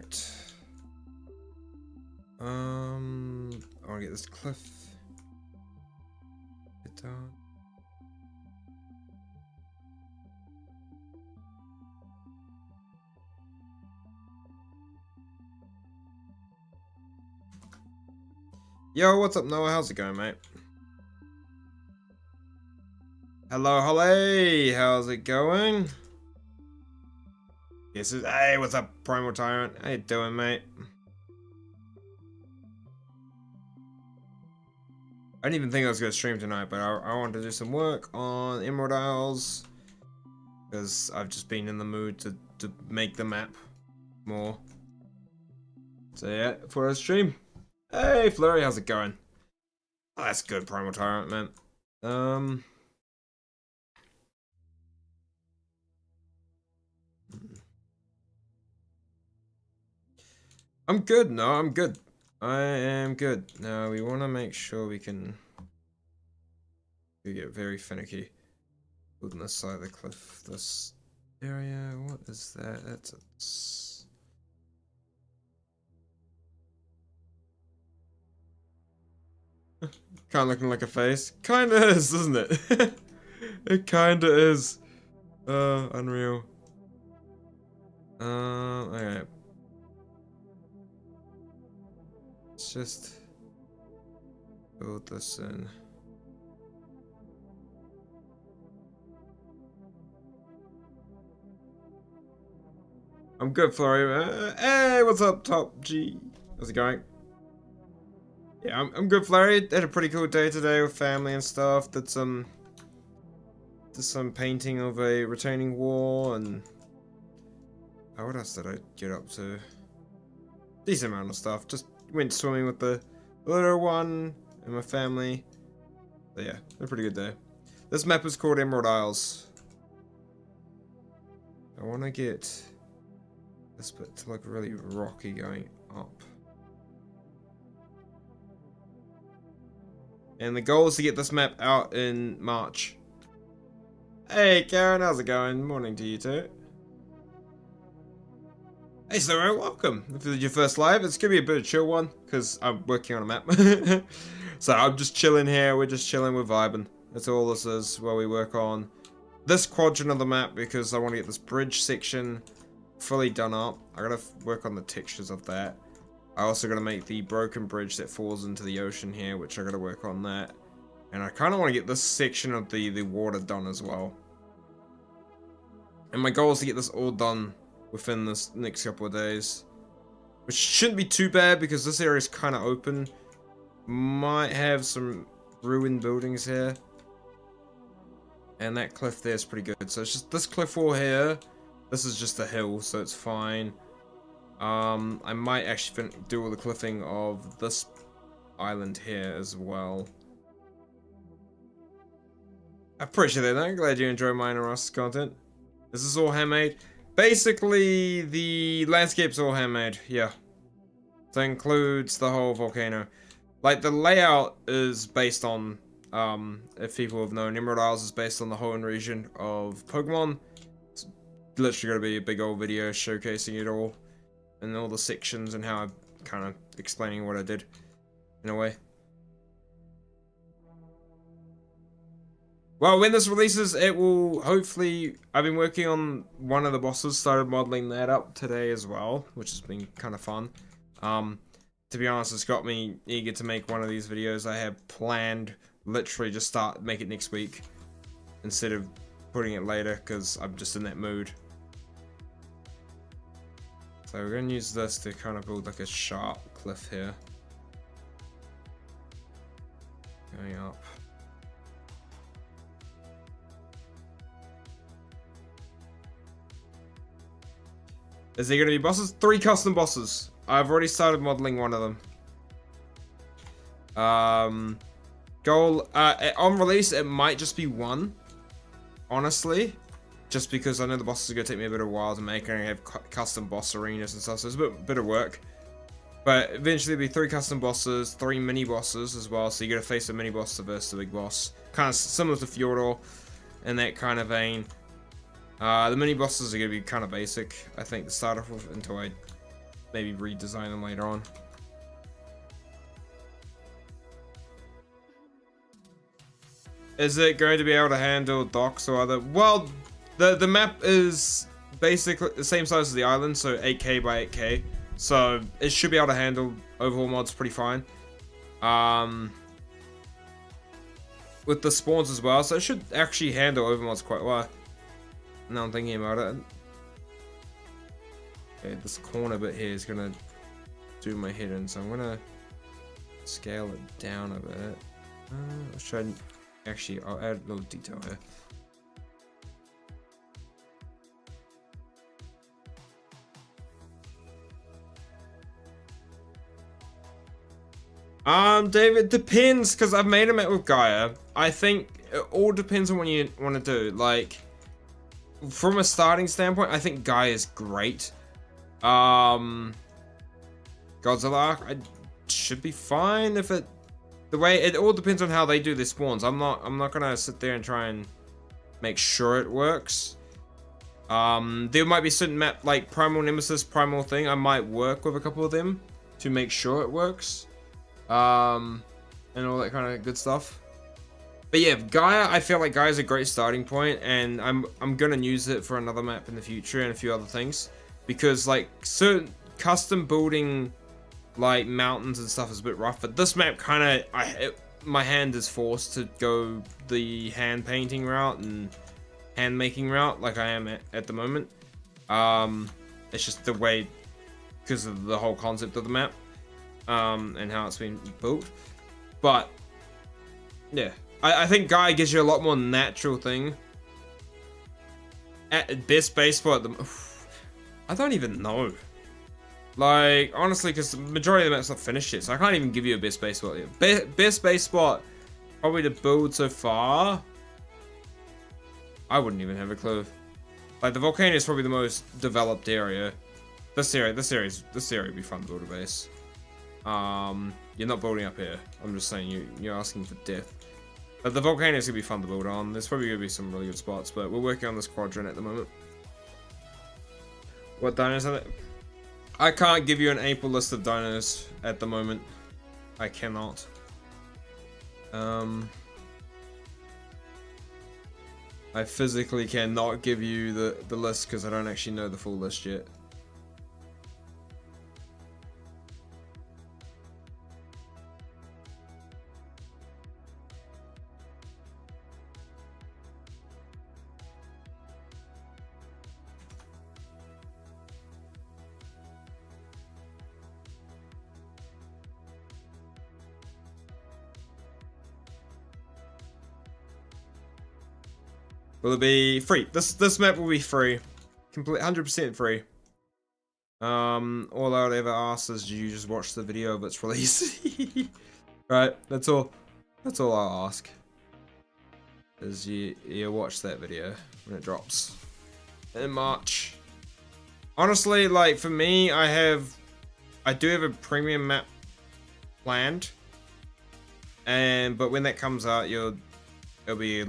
Alright. I want to get this cliff. Get down. Yo, what's up, Noah? How's it going, mate? Hello, Holly. How's it going? Yes, hey, what's up, Primal Tyrant? How you doing, mate? I didn't even think I was going to stream tonight, but I wanted to do some work on Emerald Isles because I've just been in the mood to make the map more. So yeah, for a stream. Hey, Flurry, how's it going? Oh, that's good, Primal Tyrant, man. I'm good. No, I'm good. I am good. Now we want to make sure we get very finicky. Building this side of the cliff. This area. What is that? That's a. Kind of looking like a face. Kinda is, isn't it? It kinda is. Unreal. Okay. Let's just build this in. I'm good, Flurry. Hey, what's up, Top G? How's it going? Yeah, I'm good, Flurry. Had a pretty cool day today with family and stuff. Did some painting of a retaining wall and what else did I get up to? Decent amount of stuff. Just went swimming with the little one and my family. So yeah, a pretty good day. This map is called Emerald Isles. I want to get this bit to look really rocky going up. And the goal is to get this map out in March. Hey Karen, how's it going? Morning to you too. Hey Sarah, welcome. If this is your first live, it's gonna be a bit of a chill one, because I'm working on a map. So I'm just chilling here, we're just chilling, we're vibing. That's all this is, where we work on this quadrant of the map, because I want to get this bridge section fully done up. I gotta work on the textures of that. I also gotta make the broken bridge that falls into the ocean here, which I gotta work on that. And I kinda wanna get this section of the water done as well. And my goal is to get this all done within this next couple of days. Which shouldn't be too bad because this area is kinda open. Might have some ruined buildings here. And that cliff there is pretty good. So it's just this cliff wall here. This is just a hill, so it's fine. I might actually do all the cliffing of this island here as well. I appreciate that. I'm glad you enjoy mine and Ross's content. This is all handmade. Basically, the landscape's all handmade. Yeah. That includes the whole volcano. Like, the layout is based on, if people have known, Emerald Isles is based on the whole region of Pokemon. It's literally going to be a big old video showcasing it all. And all the sections and how I'm kind of explaining what I did, in a way. Well, when this releases, it will hopefully... I've been working on one of the bosses, started modeling that up today as well, which has been kind of fun. To be honest, it's got me eager to make one of these videos. I have planned, literally just make it next week, instead of putting it later, because I'm just in that mood. So we're going to use this to kind of build like a sharp cliff here. Going up. Is there going to be bosses? 3 custom bosses. I've already started modeling one of them. Goal, on release, it might just be 1. Honestly. Just because I know the bosses are going to take me a bit of a while to make, and I have custom boss arenas and stuff, so it's a bit of work. But eventually there'll be 3 custom bosses, 3 mini bosses as well, so you're going to face a mini boss versus the big boss. Kind of similar to Fjordor in that kind of vein. The mini bosses are going to be kind of basic, I think, to start off with, until I maybe redesign them later on. Is it going to be able to handle docks or other? Well, the map is basically the same size as the island, so 8K by 8K. So it should be able to handle overhaul mods pretty fine. With the spawns as well, so it should actually handle overmods quite well. Now I'm thinking about it. Okay, this corner bit here is gonna do my head in, so I'm gonna scale it down a bit. Let's try and actually, I'll add a little detail here. David, depends, because I've made a map with Gaia. I think it all depends on what you want to do. Like, from a starting standpoint, I think Gaia is great. Godzilla Ark, I should be fine if it. The way it all depends on how they do their spawns. I'm not gonna sit there and try and make sure it works. There might be certain map like Primal Nemesis, Primal thing. I might work with a couple of them to make sure it works. And all that kind of good stuff. But yeah, Gaia, I feel like Gaia is a great starting point, and I'm gonna use it for another map in the future and a few other things, because like certain custom building like mountains and stuff is a bit rough, but this map kind of my hand is forced to go the hand painting route and hand making route like I am at the moment. It's just the way, because of the whole concept of the map. And how it's been built. But yeah, I think Gaia gives you a lot more natural thing. At best base spot, I don't even know. Like, honestly, because the majority of the map's not finished yet, so I can't even give you a best base spot yet. Best base spot, probably to build so far, I wouldn't even have a clue. Like, the volcano is probably the most developed area. This area would be fun to build a base. You're not building up here. I'm just saying you're asking for death. But the volcano is gonna be fun to build on. There's probably gonna be some really good spots, but we're working on this quadrant at the moment. What dinos are there? I can't give you an April list of dinos at the moment. I cannot. I physically cannot give you the list because I don't actually know the full list yet. Will it be free? This map will be free. Complete 100% free. All I would ever ask is you just watch the video of its release. Right, that's all I'll ask. Is you watch that video when it drops in March. Honestly, like for me, I do have a premium map planned. But when that comes out, it'll be a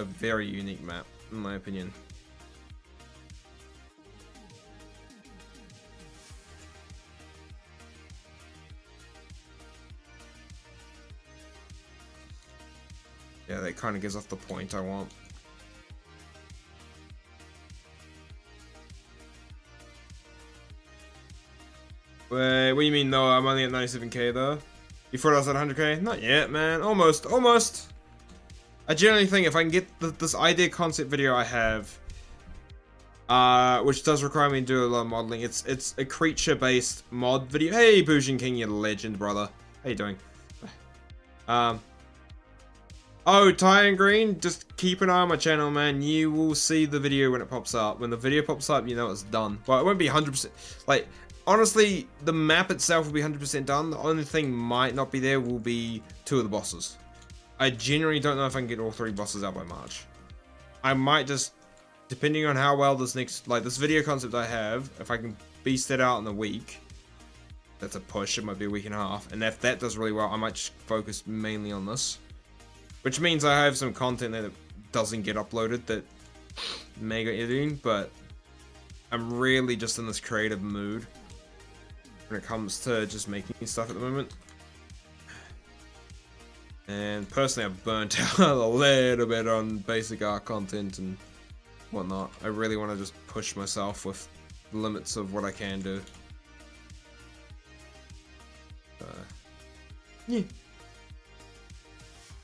very unique map, in my opinion. Yeah, that kind of gives off the point I want. Wait, what do you mean? No, I'm only at 97k though. You thought I was at 100k? Not yet, man. Almost. I generally think if I can get this idea concept video I have, which does require me to do a lot of modeling. It's a creature-based mod video. Hey, Boujin King, you legend, brother. How you doing? Oh, Ty and Green, just keep an eye on my channel, man. You will see the video when it pops up. When the video pops up, you know it's done. Well, it won't be 100%. Like, honestly, the map itself will be 100% done. The only thing might not be there will be 2 of the bosses. I genuinely don't know if I can get all 3 bosses out by March. I might just, depending on how well this video concept I have, if I can beast it out in a week, that's a push, it might be a week and a half. And if that does really well, I might just focus mainly on this. Which means I have some content that doesn't get uploaded that mega editing, but I'm really just in this creative mood. when it comes to just making stuff at the moment. And personally, I've burnt out a little bit on basic art content and whatnot. I really want to just push myself with the limits of what I can do. Yeah.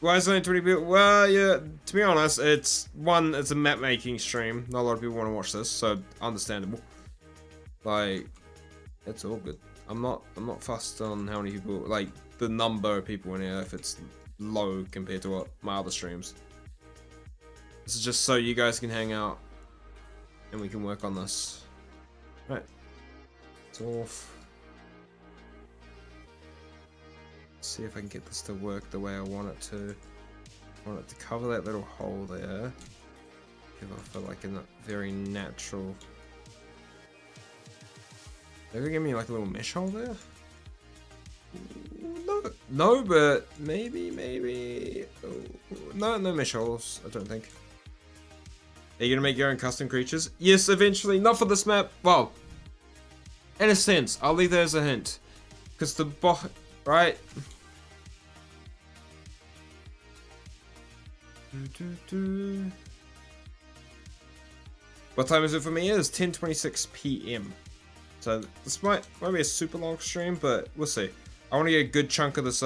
Why is it only 20 people? Well, yeah, to be honest, it's a map making stream. Not a lot of people want to watch this, so understandable. Like, it's all good. I'm not fussed on how many people, like, the number of people in here, if it's low compared to what my other streams. This is just so you guys can hang out and we can work on this. Right. It's off. See if I can get this to work the way I want it to. I want it to cover that little hole there. Give off like a very natural. They're gonna give me like a little mesh hole there. No, but maybe. Oh, no mesh holes. I don't think. Are you gonna make your own custom creatures? Yes, eventually. Not for this map. Well, in a sense, I'll leave that as a hint, because the right. What time is it for me? It is 10:26 p.m. So this might be a super long stream, but we'll see. I want to get a good chunk of this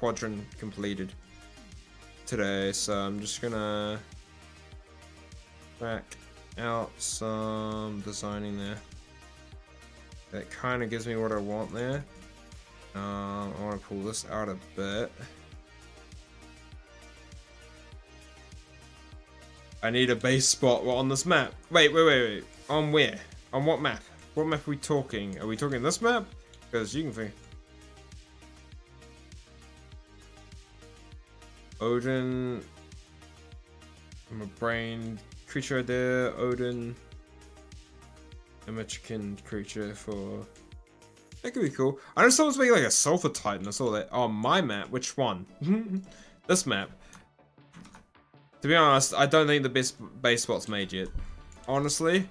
quadrant completed today, so I'm just gonna back out some designing there. That kind of gives me what I want there. I want to pull this out a bit. I need a base spot on this map. Wait. On where? On what map? What map are we talking? Are we talking this map? Because you can think. Odin. I'm a brain creature there. Odin. I'm a chicken creature for. That could be cool. I know someone's making like a sulfur titan. I saw that on my map. Which one? This map. To be honest, I don't think the best base spot's made yet. Honestly.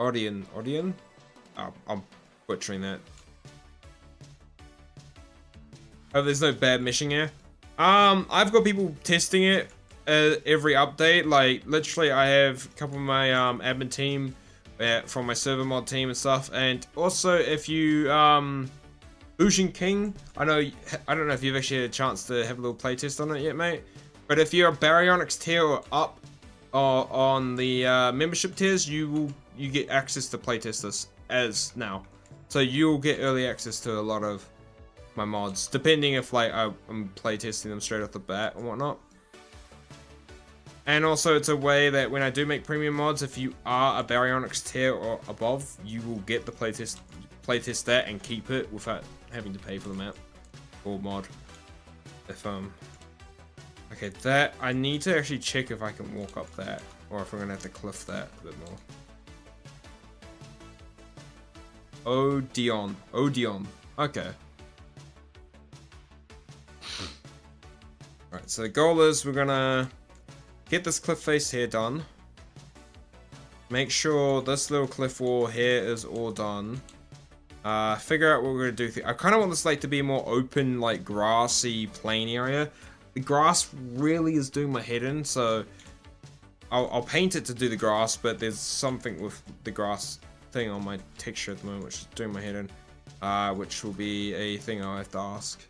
Odion. Oh, I'm butchering that. Oh, there's no bad meshing here. I've got people testing it every update. Like, literally, I have a couple of my admin team from my server mod team and stuff. And also, if you Ocean King, I don't know if you've actually had a chance to have a little playtest on it yet, mate. But if you're a Baryonyx tier or up on the membership tiers, you get access to playtest this as now. So you'll get early access to a lot of my mods, depending if like I'm playtesting them straight off the bat and whatnot. And also, it's a way that when I do make premium mods, if you are a Baryonyx tier or above, you will get the playtest that and keep it without having to pay for the map or mod. If okay, that I need to actually check if I can walk up that, or if we're gonna have to cliff that a bit more. Odeon. Okay. Alright, so the goal is we're gonna get this cliff face here done. Make sure this little cliff wall here is all done. Figure out what we're gonna do. I kind of want this like to be a more open, like grassy, plain area. The grass really is doing my head in, so I'll paint it to do the grass, but there's something with the grass thing on my texture at the moment which is doing my head in, which will be a thing I'll have to ask.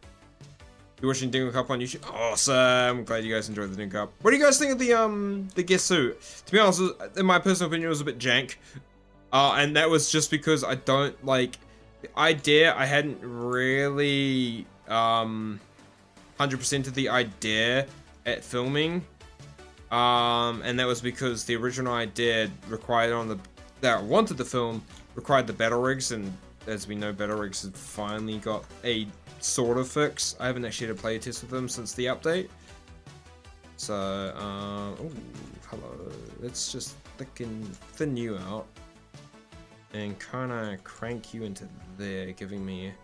You're watching Dingle Cup on YouTube? Awesome! Glad you guys enjoyed the Dingle Cup. What do you guys think of the guest suit? To be honest, in my personal opinion, it was a bit jank. And that was just because I don't like the idea. I hadn't really 100% of the idea at filming. And that was because the original idea required that I wanted to film required the battle rigs, and as we know, battle rigs have finally got a sort of fix. I haven't actually had a play test with them since the update. So, oh, hello. Let's just thin you out and kind of crank you into there, giving me.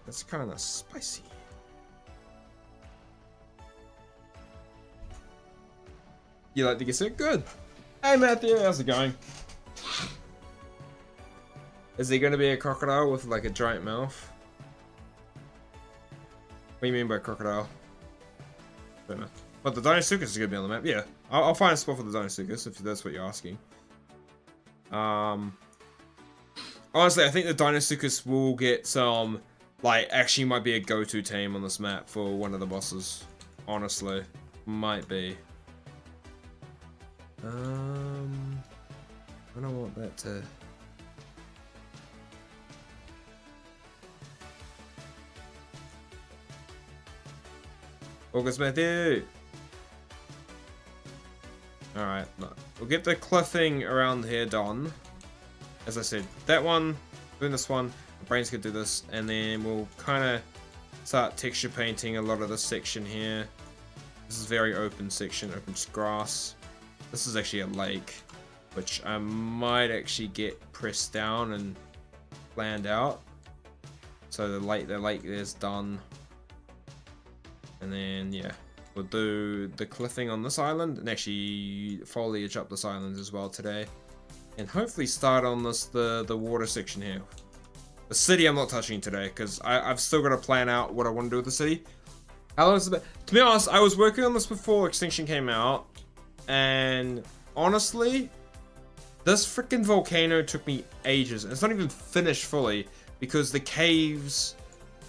That's kind of spicy. You like to get sick? Good. Hey Matthew, how's it going? Is there going to be a crocodile with like a giant mouth? What do you mean by crocodile? Don't know. But the Deinosuchus is going to be on the map. Yeah, I'll find a spot for the Deinosuchus if that's what you're asking. Honestly, I think the Deinosuchus will get some, like, actually might be a go-to team on this map for one of the bosses. Honestly, might be. I don't want that to. August Matthew. All right, we'll get the cliffing around here done. As I said, that one, doing this one, the brains could do this, and then we'll kind of start texture painting a lot of this section here. This is very open section, open grass. This is actually a lake, which I might actually get pressed down and planned out. So the lake there's done. And then, yeah, we'll do the cliffing on this island, and actually foliage up this island as well today. And hopefully start on this the water section here. The city I'm not touching today, because I've still got to plan out what I want to do with the city. To be honest, I was working on this before Extinction came out, and honestly, this freaking volcano took me ages. And it's not even finished fully, because the caves,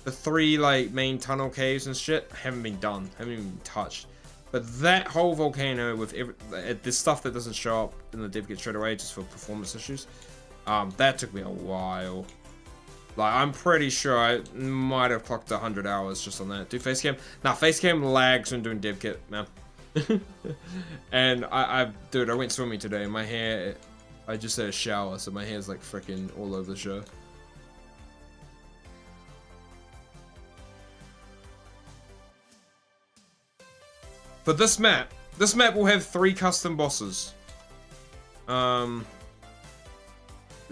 the 3 like main tunnel caves and shit, haven't been done, haven't even been touched. But that whole volcano with this stuff that doesn't show up in the dev kit straight away just for performance issues, that took me a while. Like, I'm pretty sure I might have clocked 100 hours just on that. Do facecam? Nah, facecam lags when doing dev kit, man. And dude, I went swimming today. My hair, I just had a shower, so my hair's like freaking all over the show. For this map will have 3 custom bosses.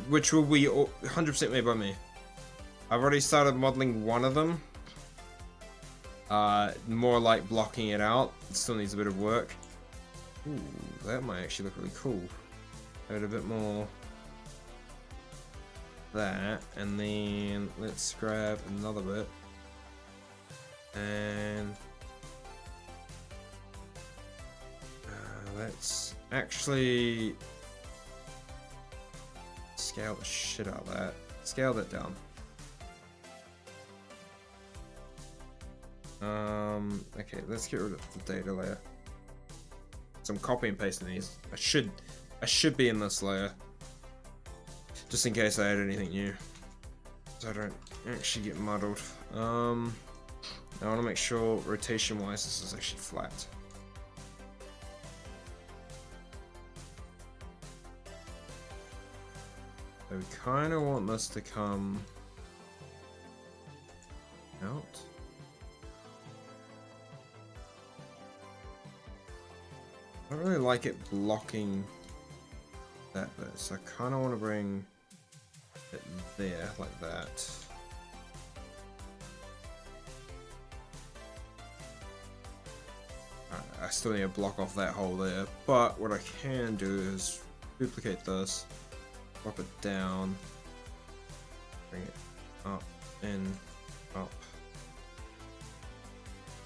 Which will be 100% made by me. I've already started modeling one of them. More like blocking it out. It still needs a bit of work. Ooh, that might actually look really cool. Add a bit more that, and then let's grab another bit. And let's actually scale the shit out of that. Scale that down. Okay, let's get rid of the data layer. So I'm copy and pasting these. I should be in this layer. Just in case I add anything new. So I don't actually get muddled. I want to make sure rotation wise this is actually flat. So we kind of want this to come out. I don't really like it blocking that bit, so I kind of want to bring it there, like that. Alright, I still need to block off that hole there, but what I can do is duplicate this, drop it down, bring it up, and up.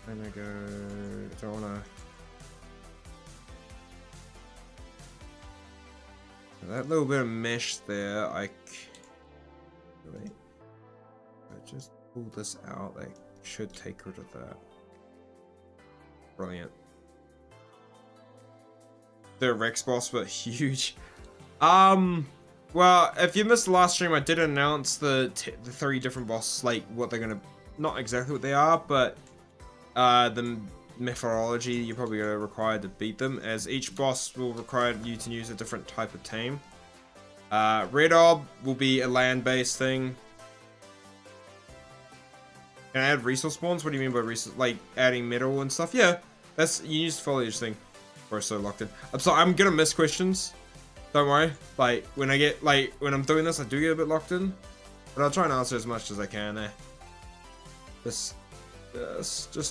And I go, do I want to... That little bit of mesh there, I just pull this out, I should take rid of that. Brilliant. The Rex boss, but huge. Well, if you missed the last stream, I did announce the 3 different bosses, like what they're gonna, not exactly what they are, but the methodology you're probably going to require to beat them, as each boss will require you to use a different type of team. Red Orb will be a land-based thing. Can I add resource spawns? What do you mean by resource? Like adding metal and stuff? Yeah, that's, you use the foliage thing. We're so locked in. I'm sorry, I'm gonna miss questions. Don't worry. Like when I get, like when I'm doing this, I do get a bit locked in, but I'll try and answer as much as I can. Just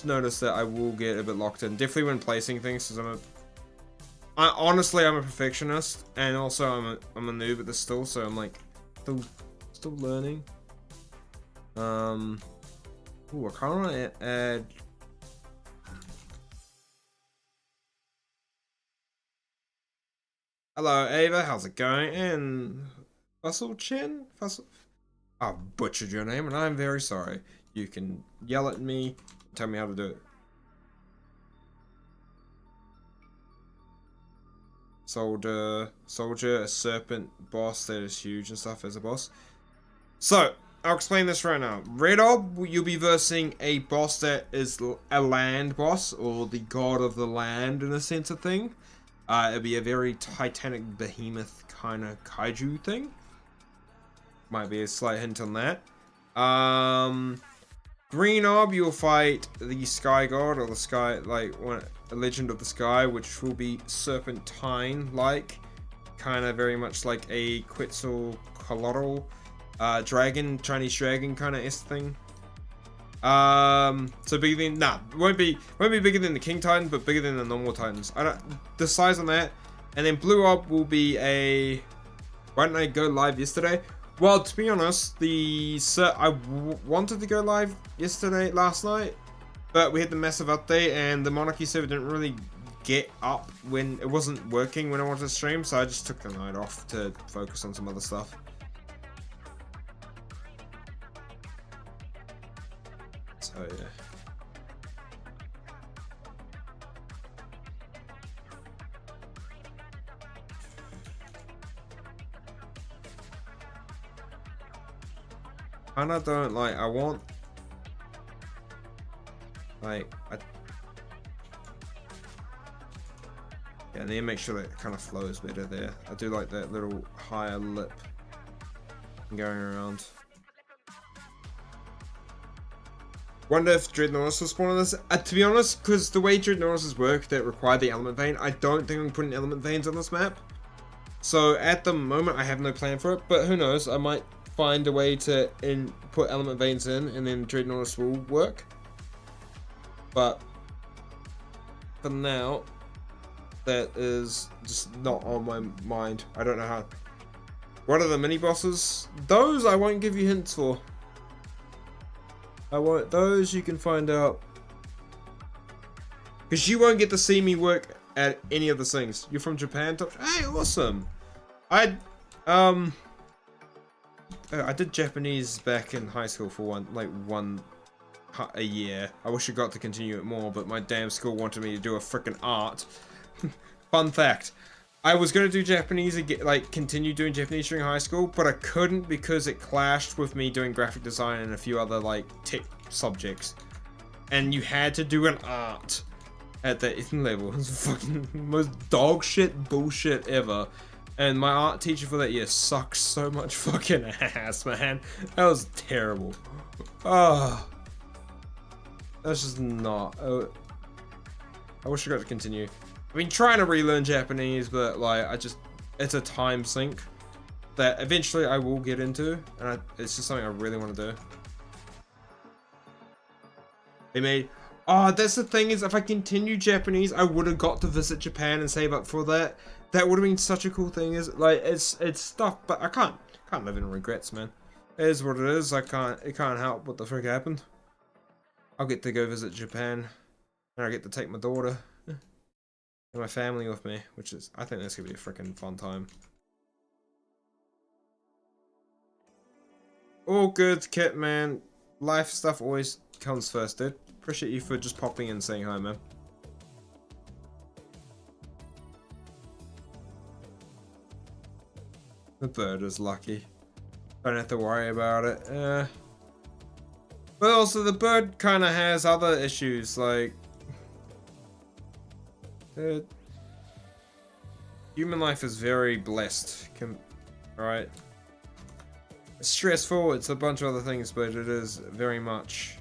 notice that I will get a bit locked in. Definitely when placing things, because honestly I'm a perfectionist, and also I'm a noob at this still, so I'm like still learning. Ooh, I kind of want to add. Hello, Ava. How's it going? And Fussel Chin? Fussel. I've butchered your name, and I'm very sorry. You can yell at me, tell me how to do it. Soldier, a serpent boss that is huge and stuff as a boss. So, I'll explain this right now. Red Ob, you'll be versing a boss that is a land boss, or the god of the land in a sense of thing. It'll be a very titanic behemoth kind of kaiju thing. Might be a slight hint on that. Green Ob, you'll fight the Sky God, or the Sky, like, a Legend of the Sky, which will be serpentine-like. Kind of very much like a Quetzalcoatl dragon, Chinese dragon kind of thing. So bigger than, won't be bigger than the King Titan, but bigger than the normal Titans. The size on that. And then Blue Ob will be a, why didn't I go live yesterday? Well, to be honest, I wanted to go live last night, but we had the massive update and the Monarchy server didn't really get up when it wasn't working when I wanted to stream, so I just took the night off to focus on some other stuff. So yeah. Kinda don't like, I want, like, yeah, I need to make sure that it kind of flows better there. I do like that little higher lip going around. Wonder if Dreadnoughts will spawn on this. To be honest, because the way Dreadnoughts work that require the element vein, I don't think I'm putting element veins on this map. So at the moment, I have no plan for it, but who knows? I might find a way to put element veins in, and then Dreadnoughts will work. But for now, that is just not on my mind. I don't know how. What are the mini bosses? Those I won't give you hints for. Those you can find out. Because you won't get to see me work at any of the things. You're from Japan? Hey, awesome. I did Japanese back in high school for a year. I wish I got to continue it more, but my damn school wanted me to do a freaking art. Fun fact. I was going to do Japanese again, like continue doing Japanese during high school, but I couldn't because it clashed with me doing graphic design and a few other like tech subjects. And you had to do an art at that level. It was fucking most dog shit bullshit ever. And my art teacher for that year sucks so much fucking ass, man. That was terrible. Oh, that's just not. I wish I got to continue. I've been trying to relearn Japanese, but like it's a time sink that eventually I will get into, and it's just something I really want to do. Oh, that's the thing is, if I continue Japanese, I would have got to visit Japan and save up for that. That would have been such a cool thing. It's stuff, but I can't live in regrets, man. It is what it is. It can't help what the frick happened. I'll get to go visit Japan, and I get to take my daughter and my family with me, which is, I think that's gonna be a freaking fun time. All good, Kit, man. Life stuff always comes first, dude. Appreciate you for just popping in and saying hi, man. The bird is lucky. Don't have to worry about it. But also, the bird kind of has other issues, like... human life is very blessed, right? It's stressful, it's a bunch of other things, but it is very much...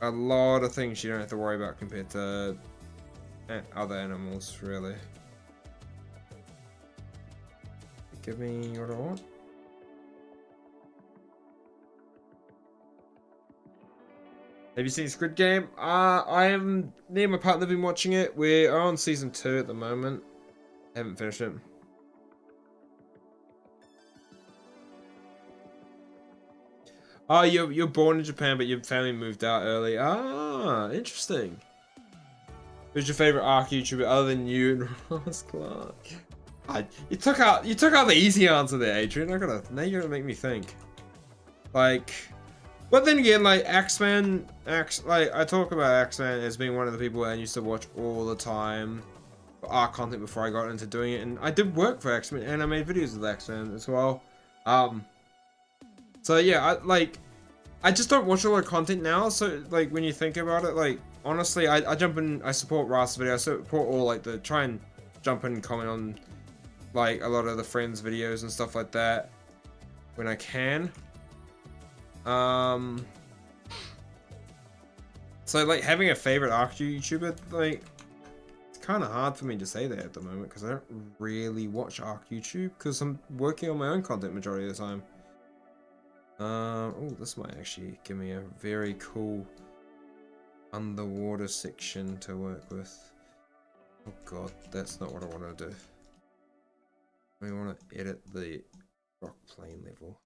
a lot of things you don't have to worry about compared to other animals, really. Give me what I want. Have you seen Squid Game? Me and my partner have been watching it. We are on season 2 at the moment. Haven't finished it. Oh, you're born in Japan, but your family moved out early. Ah, interesting. Who's your favorite arc YouTuber other than you and Ross Clark? You took out the easy answer there, Adrian. Now you're gonna make me think. Like, but then again, like Axeman, like I talk about Axeman as being one of the people I used to watch all the time for arc content before I got into doing it, and I did work for Axeman and I made videos with Axeman as well. So yeah, I just don't watch a lot of content now. So like when you think about it, like honestly, I jump in, I support Rast's video, I support all like try and jump in and comment on like a lot of the friends' videos and stuff like that when I can. So like having a favorite arc YouTuber, like it's kind of hard for me to say that at the moment because I don't really watch arc YouTube because I'm working on my own content majority of the time. Oh, this might actually give me a very cool underwater section to work with. Oh god, that's not what I want to do. I want to edit the rock plane level.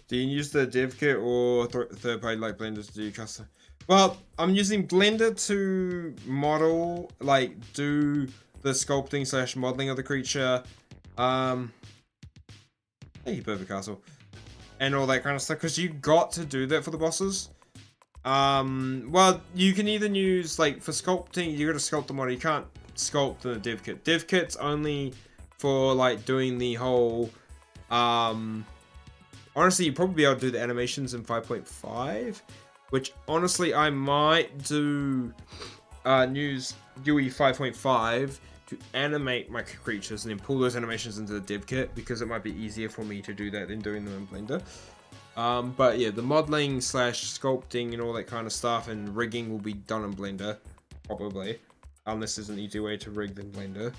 Do you use the dev kit or third party like Blender to do custom? Well, I'm using Blender to model, like do the sculpting / modeling of the creature. Thank you, Perfect Castle. And all that kind of stuff, because you got to do that for the bosses. Well, you can either use, like, for sculpting, you gotta sculpt the model. You can't sculpt in the dev kit. Dev kit's only for, like, doing the whole, honestly, you'd probably be able to do the animations in 5.5, which, honestly, I might do, use UE 5.5 to animate my creatures and then pull those animations into the dev kit, because it might be easier for me to do that than doing them in Blender. But yeah, the modeling / sculpting and all that kind of stuff and rigging will be done in Blender, probably, unless there's an easier way to rig than Blender.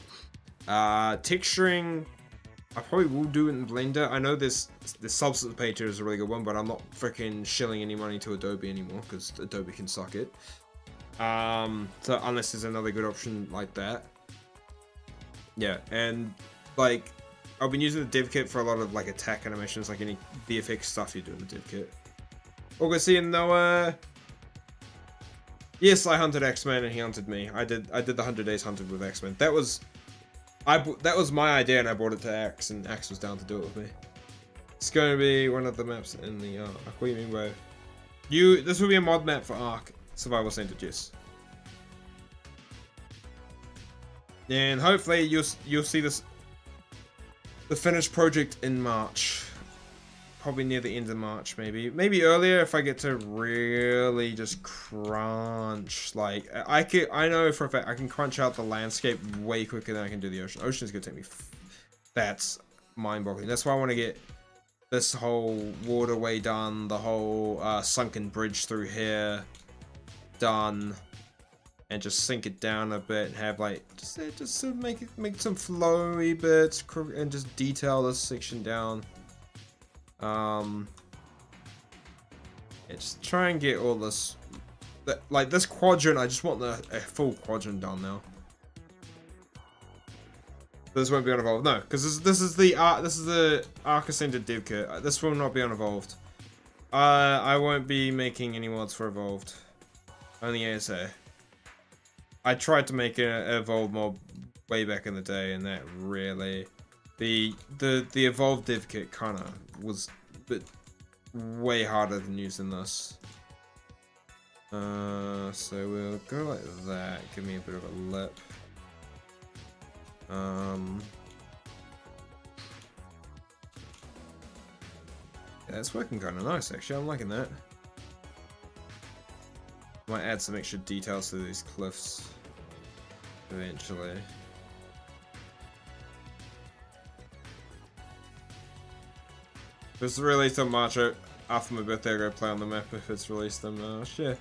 Texturing, I probably will do it in Blender. I know the Substance Painter is a really good one, but I'm not freaking shilling any money to Adobe anymore because Adobe can suck it. So unless there's another good option like that. Yeah, and like I've been using the dev kit for a lot of like attack animations, like any VFX stuff you do in the dev kit. Augustine and Noah. Yes, I hunted X-Men and he hunted me. I did the 100 days hunted with X-Men. That was my idea and I brought it to Axe and Axe was down to do it with me. It's going to be one of the maps in the Ark. What do you mean, bro? This will be a mod map for Ark Survival Center, yes. And hopefully you'll see the finished project in March. Probably near the end of March, maybe earlier if I get to really just crunch. Like I know for a fact I can crunch out the landscape way quicker than I can do the ocean. Ocean's gonna take me. That's mind-boggling. That's why I want to get this whole waterway done, the whole sunken bridge through here done, and just sink it down a bit and have like just to make some flowy bits and just detail this section down. Yeah, just try and get all this, like this quadrant. I just want a full quadrant done now. This won't be unevolved, no, because this is the Ark Ascended dev kit. This will not be unevolved. I won't be making any mods for evolved. Only ASA. I tried to make an evolved mod way back in the day, and that really the evolved div kit kind of was way harder than using this. So we'll go like that. Give me a bit of a lip. Yeah, it's working kind of nice actually. I'm liking that. Might add some extra details to these cliffs eventually. If it's released on March after my birthday, I'll go play on the map if it's released on March. Yeah.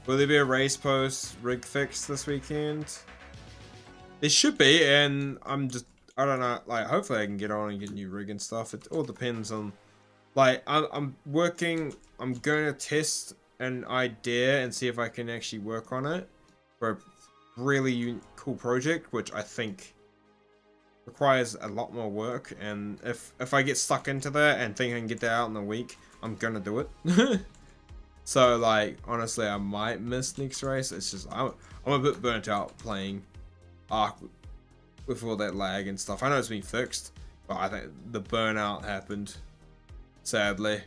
Will there be a race post rig fix this weekend? It should be, and I don't know, like hopefully I can get on and get a new rig and stuff. It all depends on Like, I'm working, I'm going to test an idea and see if I can actually work on it for a really cool project, which I think requires a lot more work. And if I get stuck into that and think I can get that out in a week, I'm gonna do it. So, like, honestly, I might miss next race. It's just, I'm a bit burnt out playing Ark with all that lag and stuff. I know it's been fixed, but I think the burnout happened, sadly.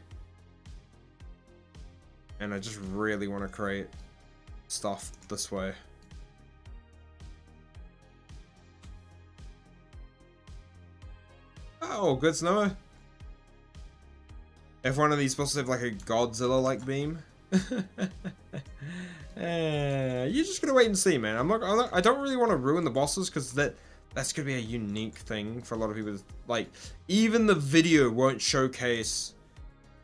And I just really want to create stuff this way. Oh, good Snow. If one of these bosses have like a Godzilla-like beam. You're just gonna wait and see, man. I don't really want to ruin the bosses because that's gonna be a unique thing for a lot of people. Like, even the video won't showcase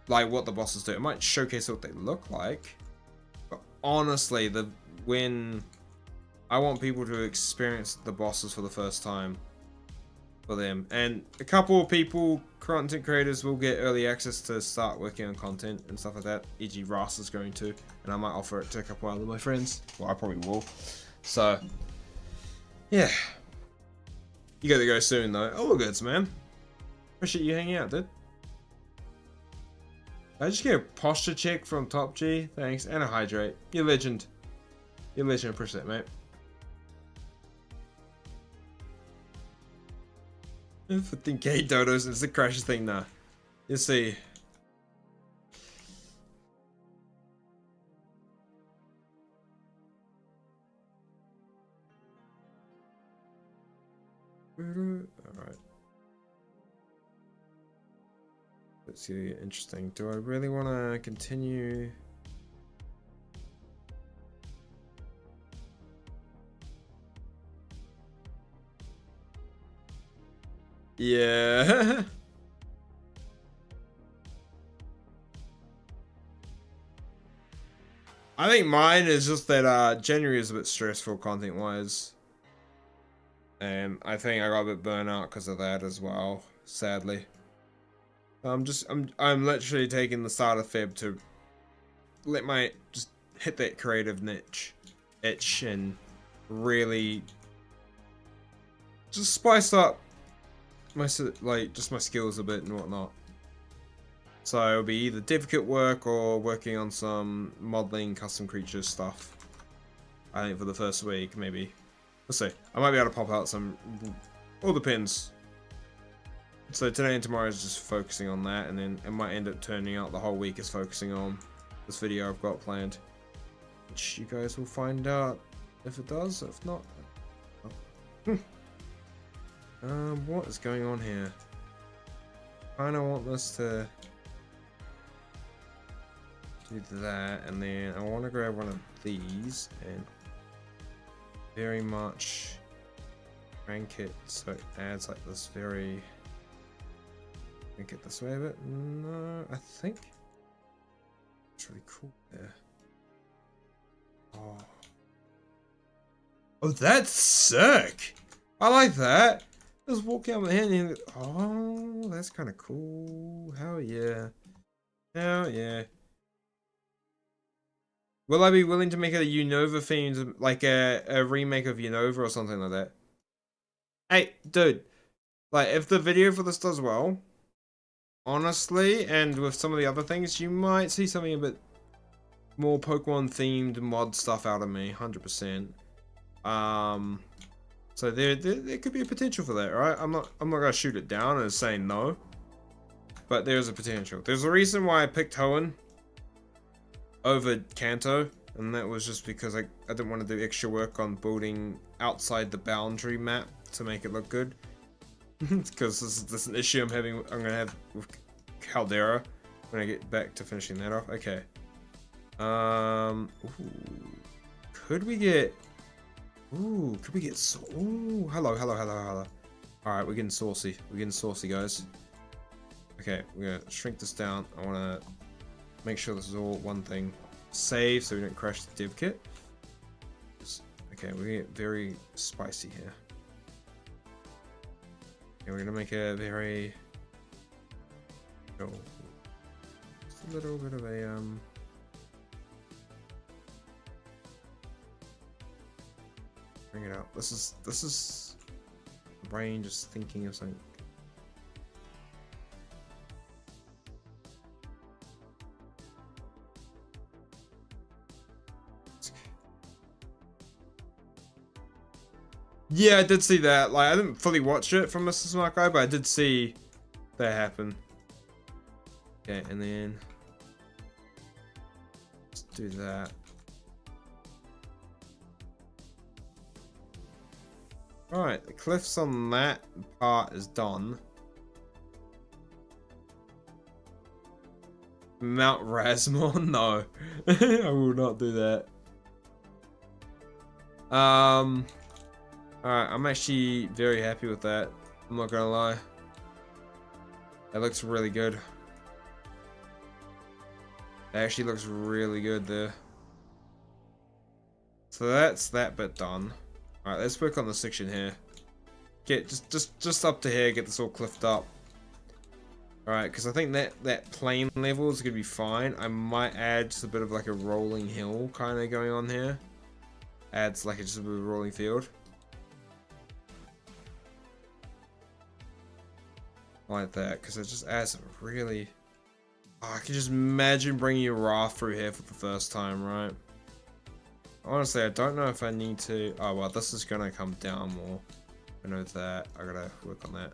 like what the bosses do. It might showcase what they look like, but honestly, when I want people to experience the bosses for the first time for them, and a couple of people, content creators, will get early access to start working on content and stuff like that. E.g. Ross is going to, and I might offer it to a couple other of my friends. Well, I probably will. So, yeah. You gotta go soon, though. Oh, good, man. Appreciate you hanging out, dude. I just get a posture check from Top G. Thanks, and a hydrate. You're a legend. You're a legend. Appreciate it, mate. 15k dodos, it's the crashes thing now. You see. Alright. Let's see, interesting. Do I really want to continue? Yeah. I think mine is just that January is a bit stressful content wise. And I think I got a bit burnt out because of that as well, sadly. I'm literally taking the start of Feb to just hit that creative itch and really just spice up my skills a bit and whatnot. So it'll be either difficult work or working on some modeling custom creatures stuff. I think for the first week, maybe. We'll see. I might be able to pop out some. All depends. So today and tomorrow is just focusing on that, and then it might end up turning out the whole week is focusing on this video I've got planned, which you guys will find out if it does. If not, what is going on here? I kind of want this to do that, and then I want to grab one of these and very much rank it so it adds like this very. Make it this way a bit. No, I think it's really cool there. Oh, that's sick! I like that. Just walk out with the hand and oh, that's kind of cool. Hell yeah. Hell yeah. Will I be willing to make a Unova themed, like a remake of Unova or something like that? Hey, dude. Like, if the video for this does well, honestly, and with some of the other things, you might see something a bit more Pokemon themed mod stuff out of me, 100%. So there could be a potential for that, right? I'm not gonna shoot it down and saying no, but there's a potential. There's a reason why I picked Hoenn over Kanto, and that was just because I didn't want to do extra work on building outside the boundary map to make it look good. Because this is an issue I'm gonna have with Caldera when I get back to finishing that off. Okay. Ooh. Could we get ooh, hello. Alright, we're getting saucy. Guys. Okay, we're gonna shrink this down. I wanna make sure this is all one thing. Save so we don't crash the div kit. Okay, we get very spicy here. Okay, we're gonna make a very a little bit of a bring it up. This is the brain just thinking of something. Yeah, I did see that. Like, I didn't fully watch it from Mr. Smart Guy, but I did see that happen. Okay, and then let's do that. Alright, the cliffs on that part is done. Mount Rasmore? No. I will not do that. Alright, I'm actually very happy with that. I'm not gonna lie. That looks really good. It actually looks really good there. So that's that bit done. Alright, let's work on the section here. Get just up to here, get this all cliffed up. Alright, because I think that plane level is gonna be fine. I might add just a bit of like a rolling hill kind of going on here. Adds like just a bit of a rolling field. Like that, because it just adds a really... Oh, I can just imagine bringing a raft through here for the first time, right? Honestly, I don't know if I need to... Oh, well, this is going to come down more. I know that. I gotta work on that.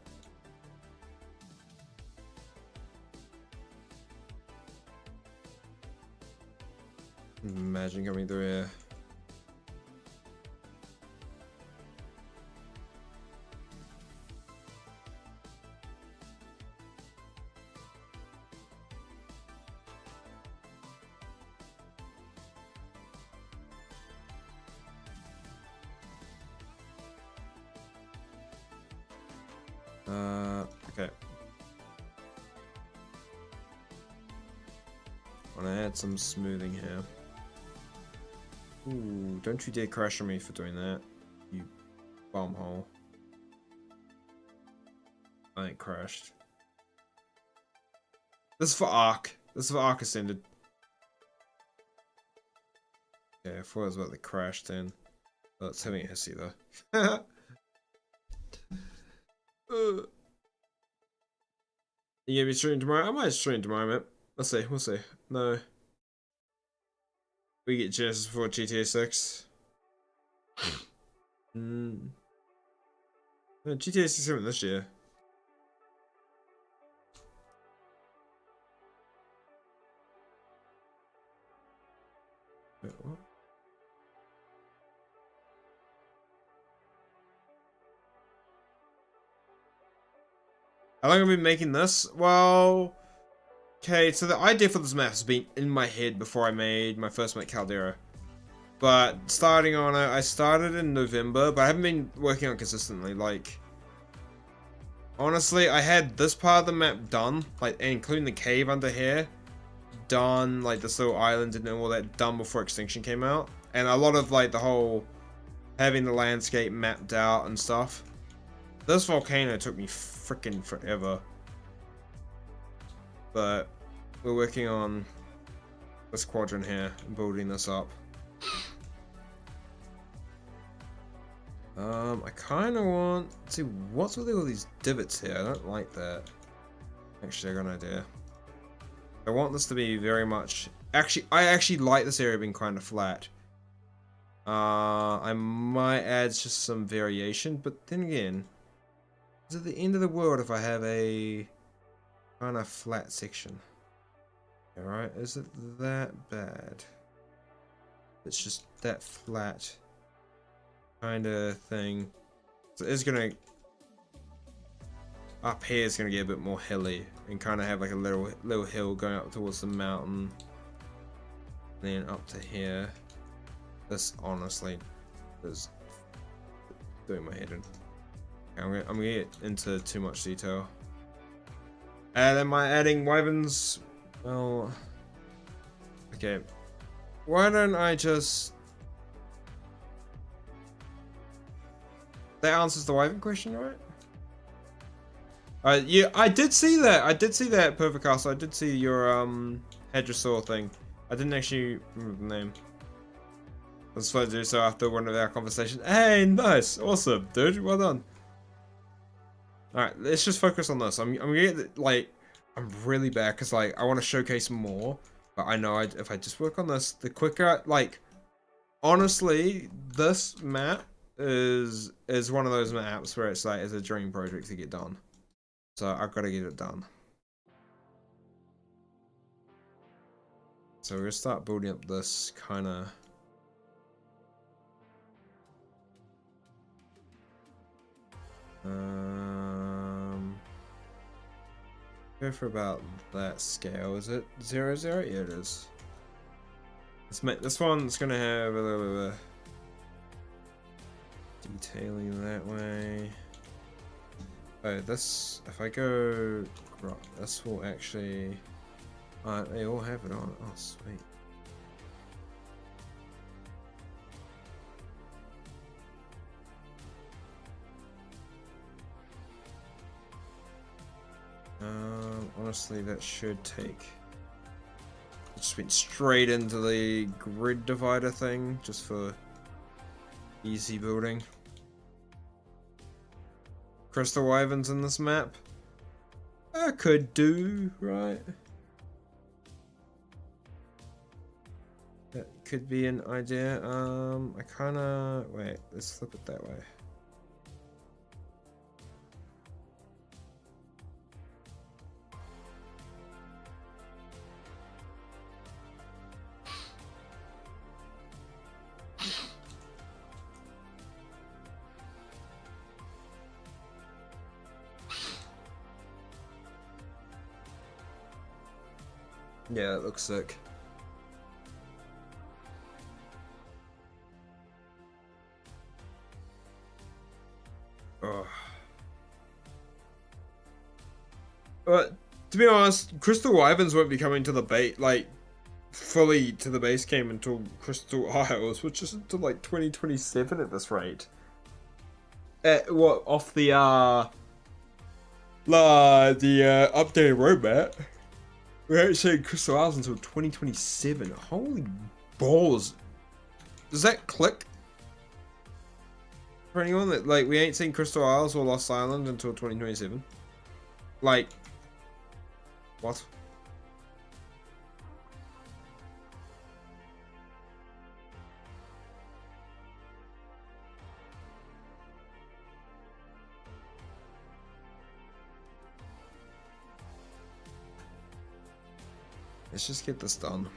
Imagine coming through here. Okay. I want to add some smoothing here. Ooh, don't you dare crash on me for doing that, you bombhole. I ain't crashed. This is for Ark. This is for Ark Ascended. Yeah, I thought it was about to crash then. Oh, it's having a hissy though. You gonna be streaming tomorrow? I might stream tomorrow, man. Let's see, we'll see. No. We get Genesis before GTA 6. No, GTA 6 coming this year. Wait, what? How long have I been making this? Well, okay, so the idea for this map has been in my head before I made my first map, Caldera. But starting on it, I started in November, but I haven't been working on it consistently. Like, honestly, I had this part of the map done, like, including the cave under here, done, like this little island and all that done before Extinction came out. And a lot of, like, the whole having the landscape mapped out and stuff. This volcano took me freaking forever. But we're working on this quadrant here and building this up. I kind of want to see what's with all these divots here. I don't like that. Actually, I got an idea. I want this to be very much... Actually, I actually like this area being kind of flat. I might add just some variation, but then again, is it the end of the world if I have a kind of flat section? Alright, is it that bad? It's just that flat kind of thing. So it's gonna... Up here is gonna get a bit more hilly and kind of have like a little hill going up towards the mountain. And then up to here. This honestly is doing my head in. Okay, I'm gonna get into too much detail. And am I adding wyverns? Well, okay. Why don't I just... That answers the wyvern question, right? Yeah, I did see that. I did see that, Perfect Castle. I did see your Hadrosaur thing. I didn't actually remember the name. I was supposed to do so after one of our conversations. Hey, nice, awesome, dude, well done. All right, let's just focus on this. I'm gonna get like, I'm really bad because like I want to showcase more, but I know if I just work on this, the quicker. Like, honestly, this map is one of those maps where it's like it's a dream project to get done. So I've got to get it done. So we're gonna start building up this kind of. Go for about that scale. Is it 0, 0? Yeah, it is. Let's make this one's gonna have a little bit of detailing that way. Oh, this. If I go, this will actually. They all have it on. Oh, sweet. Honestly, that should take. Just went straight into the grid divider thing, just for easy building. Crystal Wyverns in this map. I could do, right? That could be an idea. I kinda wait. Let's flip it that way. Yeah, that looks sick. Oh. But to be honest, Crystal Wyverns won't be coming to the bait like fully to the base game until Crystal Isles, which is until like 2027 at this rate. What off the updated roadmap? We ain't seeing Crystal Isles until 2027. Holy balls! Does that click? For anyone that like we ain't seen Crystal Isles or Lost Island until 2027? Like, what? Let's just get this done.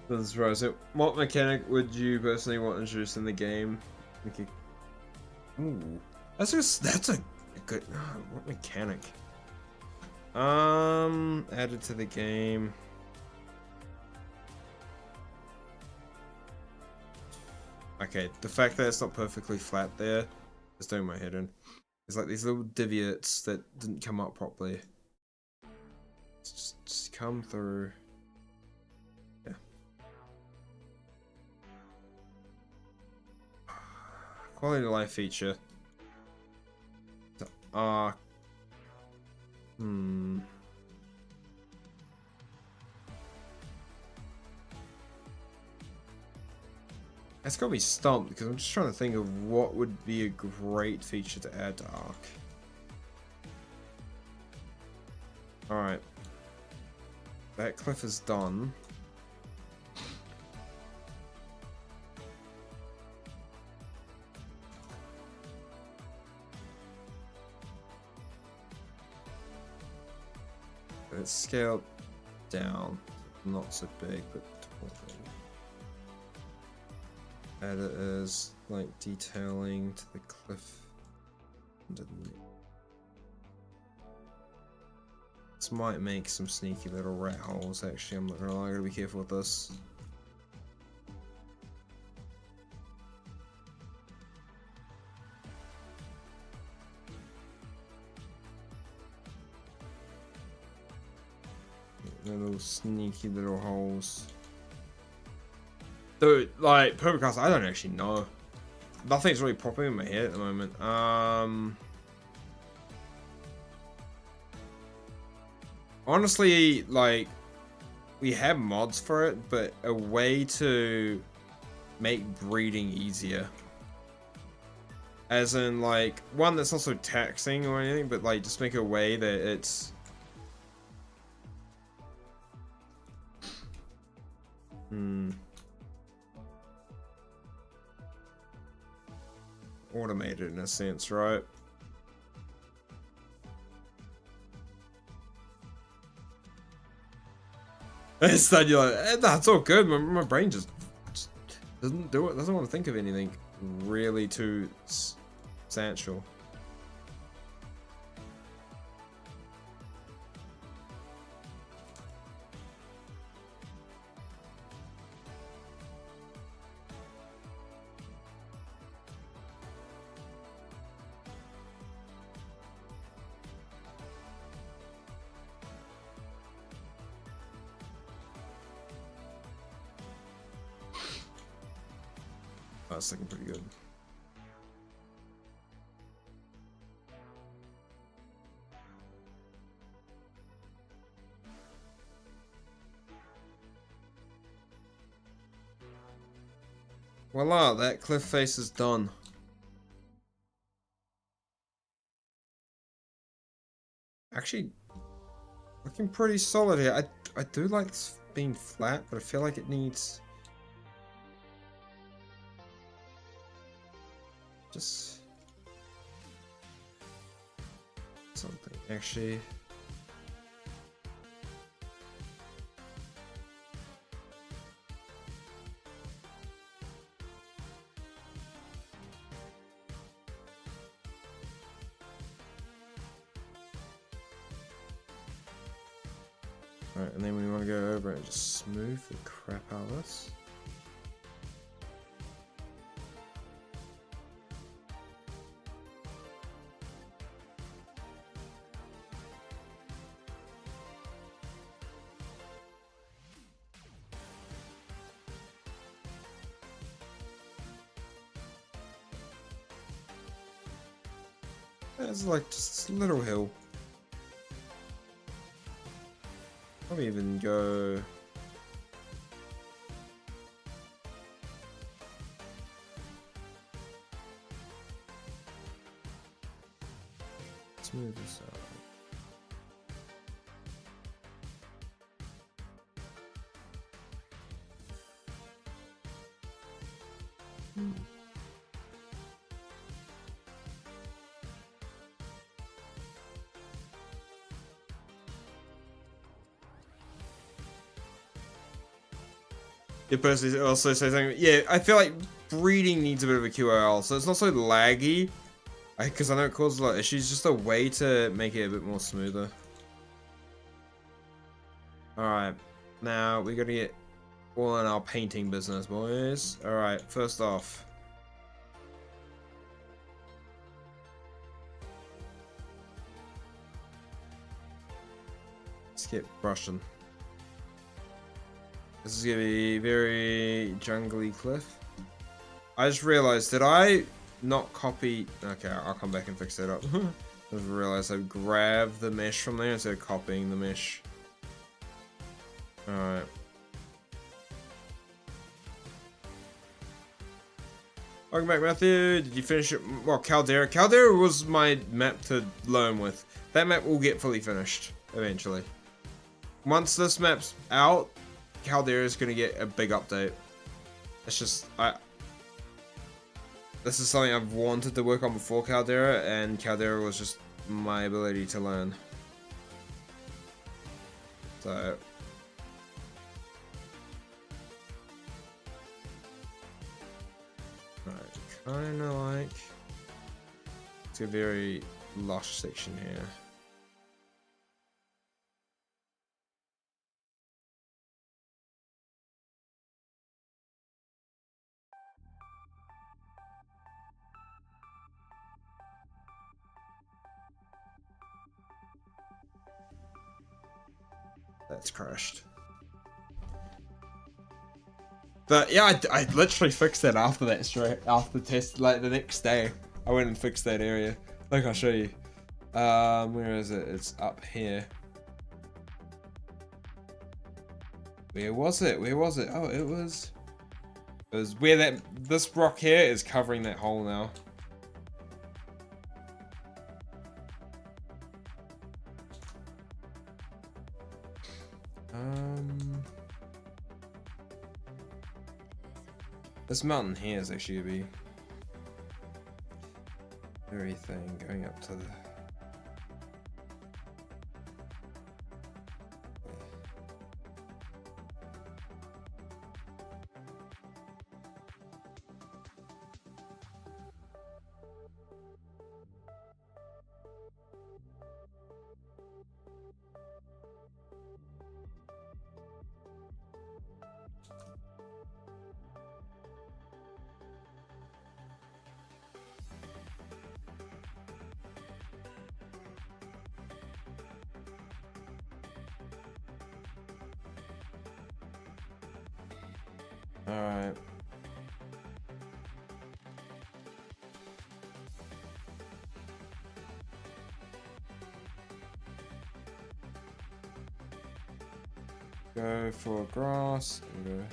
That's right. So, what mechanic would you personally want introduced in the game? Okay. Ooh, that's a good. What mechanic? Added to the game. Okay, the fact that it's not perfectly flat there is doing my head in. There's like these little divots that didn't come up properly. Just come through. Yeah. Quality of life feature. The arc. It's got me stumped because I'm just trying to think of what would be a great feature to add to Arc. Alright. That cliff is done. Let's scale down. Not so big, but add it as like detailing to the cliff underneath. This might make some sneaky little rat holes. Actually, I'm not gonna lie, I gotta be careful with this. Little sneaky little holes. Dude, like, permacast, I don't actually know. nothing's really popping in my head at the moment. Honestly, like, we have mods for it, but a way to make breeding easier. As in, like, one that's not so taxing or anything, but like, just make a way that it's... automated in a sense, right? Instead, you're like, nah, it's all good. My brain just doesn't do it. Doesn't want to think of anything really too substantial. That's looking pretty good. Voila, that cliff face is done. Actually, looking pretty solid here. I do like being flat, but I feel like it needs... just... something, actually. Alright, and then we want to go over and just smooth the crap out of this. It's like just a little hill. Probably even go... smooth this out. Your person also says something. Yeah, I feel like breeding needs a bit of a QOL, so it's not so laggy. Because I know it causes a lot of issues. Just a way to make it a bit more smoother. Alright, now we gotta get all in our painting business, boys. Alright, first off. Let's get brushing. This is gonna be very jungly cliff. I just realized, did I not copy? Okay, I'll come back and fix that up. I just realized I grabbed the mesh from there instead of copying the mesh. Alright. Welcome back, Matthew. Did you finish it? Well, Caldera. Caldera was my map to learn with. That map will get fully finished eventually. Once this map's out, Caldera is going to get a big update. It's just, this is something I've wanted to work on before Caldera, and Caldera was just my ability to learn. So... kinda like... it's a very lush section here. That's crushed. But yeah, I literally fixed that after that after the test, like the next day. I went and fixed that area. Like I'll show you. Where is it? It's up here. Where was it? Where was it? Oh, it was where this rock here is covering that hole now. This mountain here is actually gonna be everything going up to the. Alright. Go for grass and go.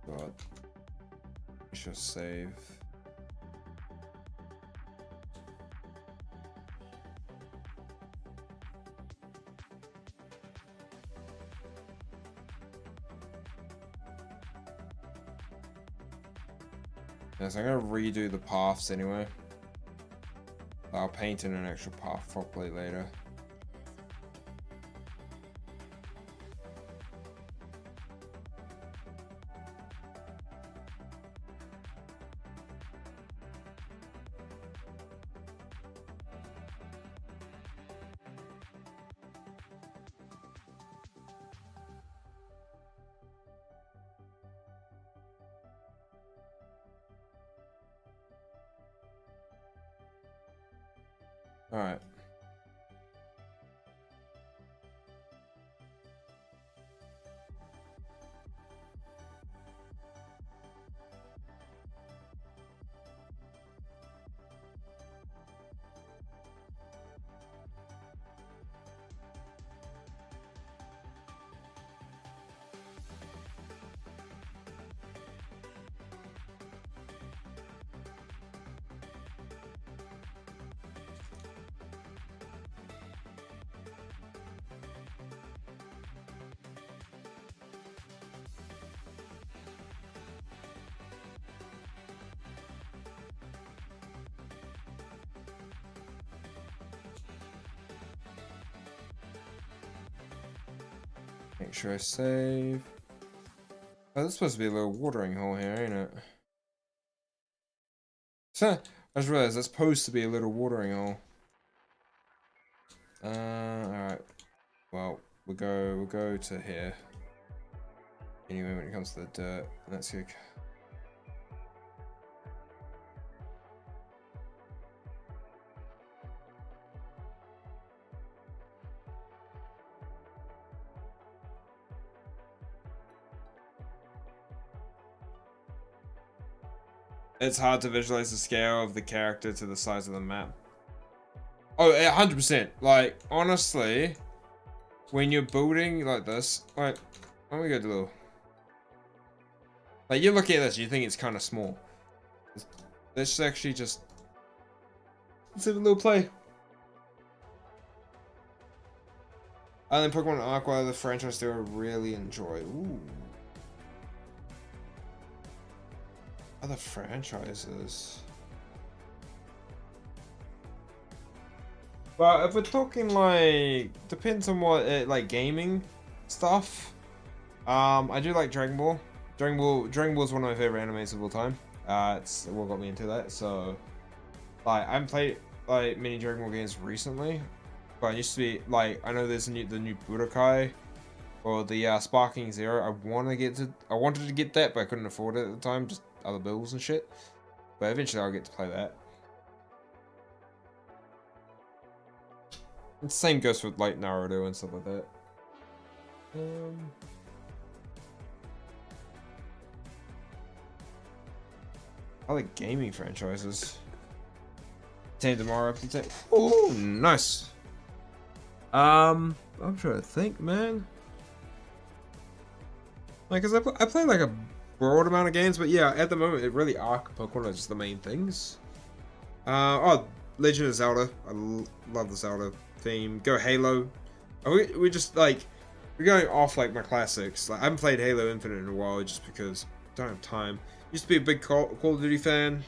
God. We should save. Yes, I'm gonna redo the paths anyway. I'll paint in an actual path properly later. All right. Make sure I save. Oh, this is supposed to be a little watering hole here, ain't it? So, I just realized that's supposed to be a little watering hole. Alright. Well, we'll go to here. Anyway, when it comes to the dirt, let's go. It's hard to visualize the scale of the character to the size of the map. Oh, 100%. Like, honestly, when you're building like this, like, let me go to the little. Like, you look at this, you think it's kind of small. Let's actually just. Let's have a little play. And then Pokemon Aqua, the franchise do I really enjoy. Ooh. Other franchises. Well, if we're talking like, depends on what, like gaming stuff. I do like Dragon Ball. Dragon Ball is one of my favorite animes of all time. It's what got me into that. So, like, I haven't played like many Dragon Ball games recently, but I used to be like, I know there's the new Budokai or the Sparking Zero. I wanted to get that, but I couldn't afford it at the time, just other bills and shit. But eventually I'll get to play that. The same goes with like Naruto and stuff like that. I like gaming franchises. Tomorrow. Oh, nice. I'm trying to think, man. Like, cause I play like a broad amount of games, but yeah, at the moment, it really Arc Pokemon are just the main things. Oh, Legend of Zelda. I love the Zelda theme. Go Halo. We just like we're going off like my classics. Like I haven't played Halo Infinite in a while just because I don't have time. Used to be a big Call of Duty fan.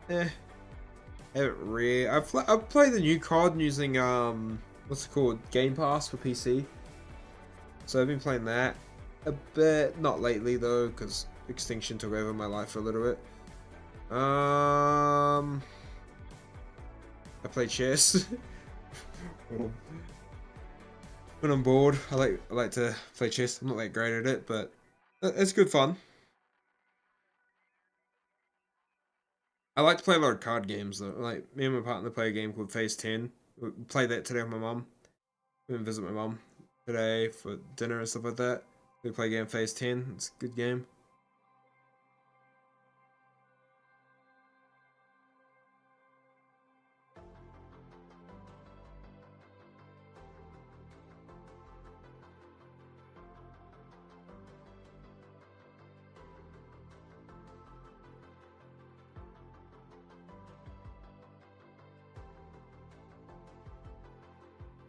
Haven't really. I've played the new COD using what's it called, Game Pass for PC. So I've been playing that a bit, not lately though, because Extinction took over my life for a little bit. I play chess. When I'm bored, I like to play chess. I'm not that great at it, but it's good fun. I like to play a lot of card games though. Like me and my partner play a game called Phase 10. We played that today with my mum. We went to visit my mum today for dinner and stuff like that. We play game Phase 10. It's a good game.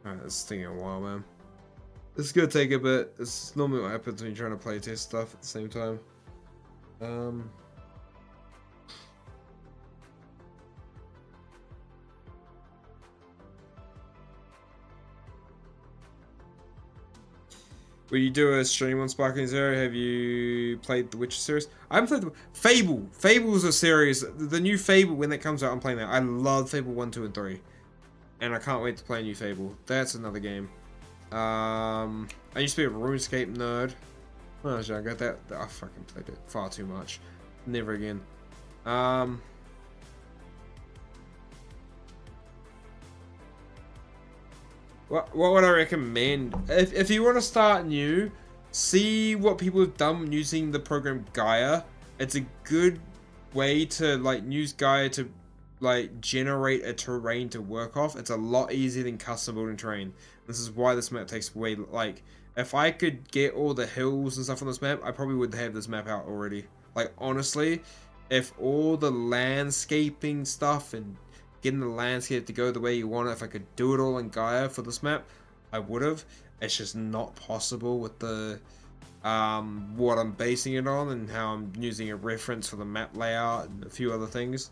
Alright, this is taking a while, man. This is gonna take a bit. It's normally what happens when you're trying to play test stuff at the same time. Will you do a stream on Sparkling Zero? Have you played the Witcher series? I haven't played the Fable. Fable's a series. The new Fable, when that comes out, I'm playing that. I love Fable 1, 2, and 3. And I can't wait to play a new Fable. That's another game. I used to be a RuneScape nerd. When I was younger, I fucking played it far too much. Never again. What would I recommend? If you want to start new, see what people have done using the program Gaia. It's a good way to like use Gaia to like generate a terrain to work off. It's a lot easier than custom building terrain. This is why this map takes way like if I could get all the hills and stuff on this map, I probably would have this map out already. Like honestly, if all the landscaping stuff and getting the landscape to go the way you want it, if I could do it all in Gaia for this map, I would have. It's just not possible with the what I'm basing it on and how I'm using a reference for the map layout and a few other things.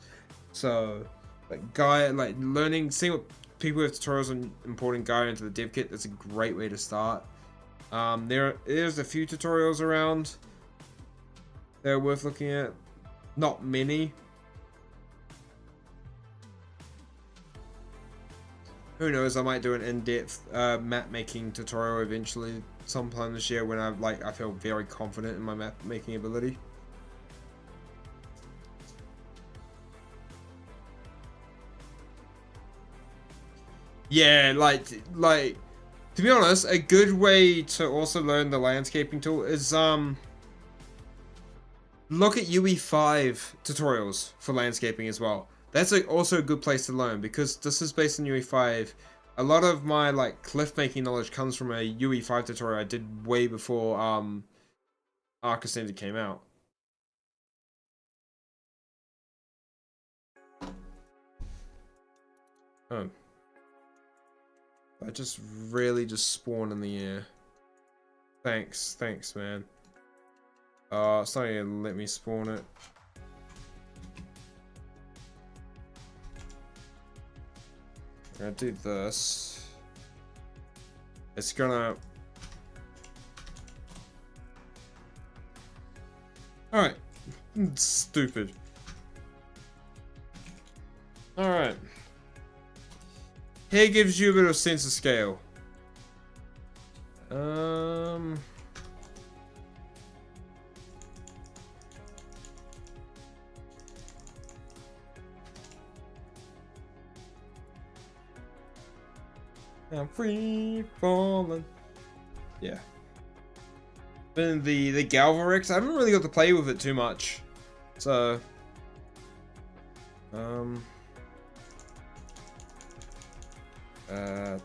So like Gaia, like learning, seeing what people have tutorials on importing Gaia into the dev kit, that's a great way to start. There's a few tutorials around that are worth looking at. Not many. Who knows, I might do an in-depth map making tutorial eventually sometime this year when I feel very confident in my map making ability. Yeah, like to be honest, a good way to also learn the landscaping tool is look at UE5 tutorials for landscaping as well. That's also a good place to learn because this is based on UE5. A lot of my like cliff making knowledge comes from a UE5 tutorial I did way before Arc Ascended came out. Oh. I just really just spawned in the air. Thanks, man. It's not gonna let me spawn it. I'm gonna do this. It's gonna... Alright. Stupid. Alright. Here gives you a bit of sense of scale. I'm free falling. Yeah. Then the Galvarix, I haven't really got to play with it too much. So there.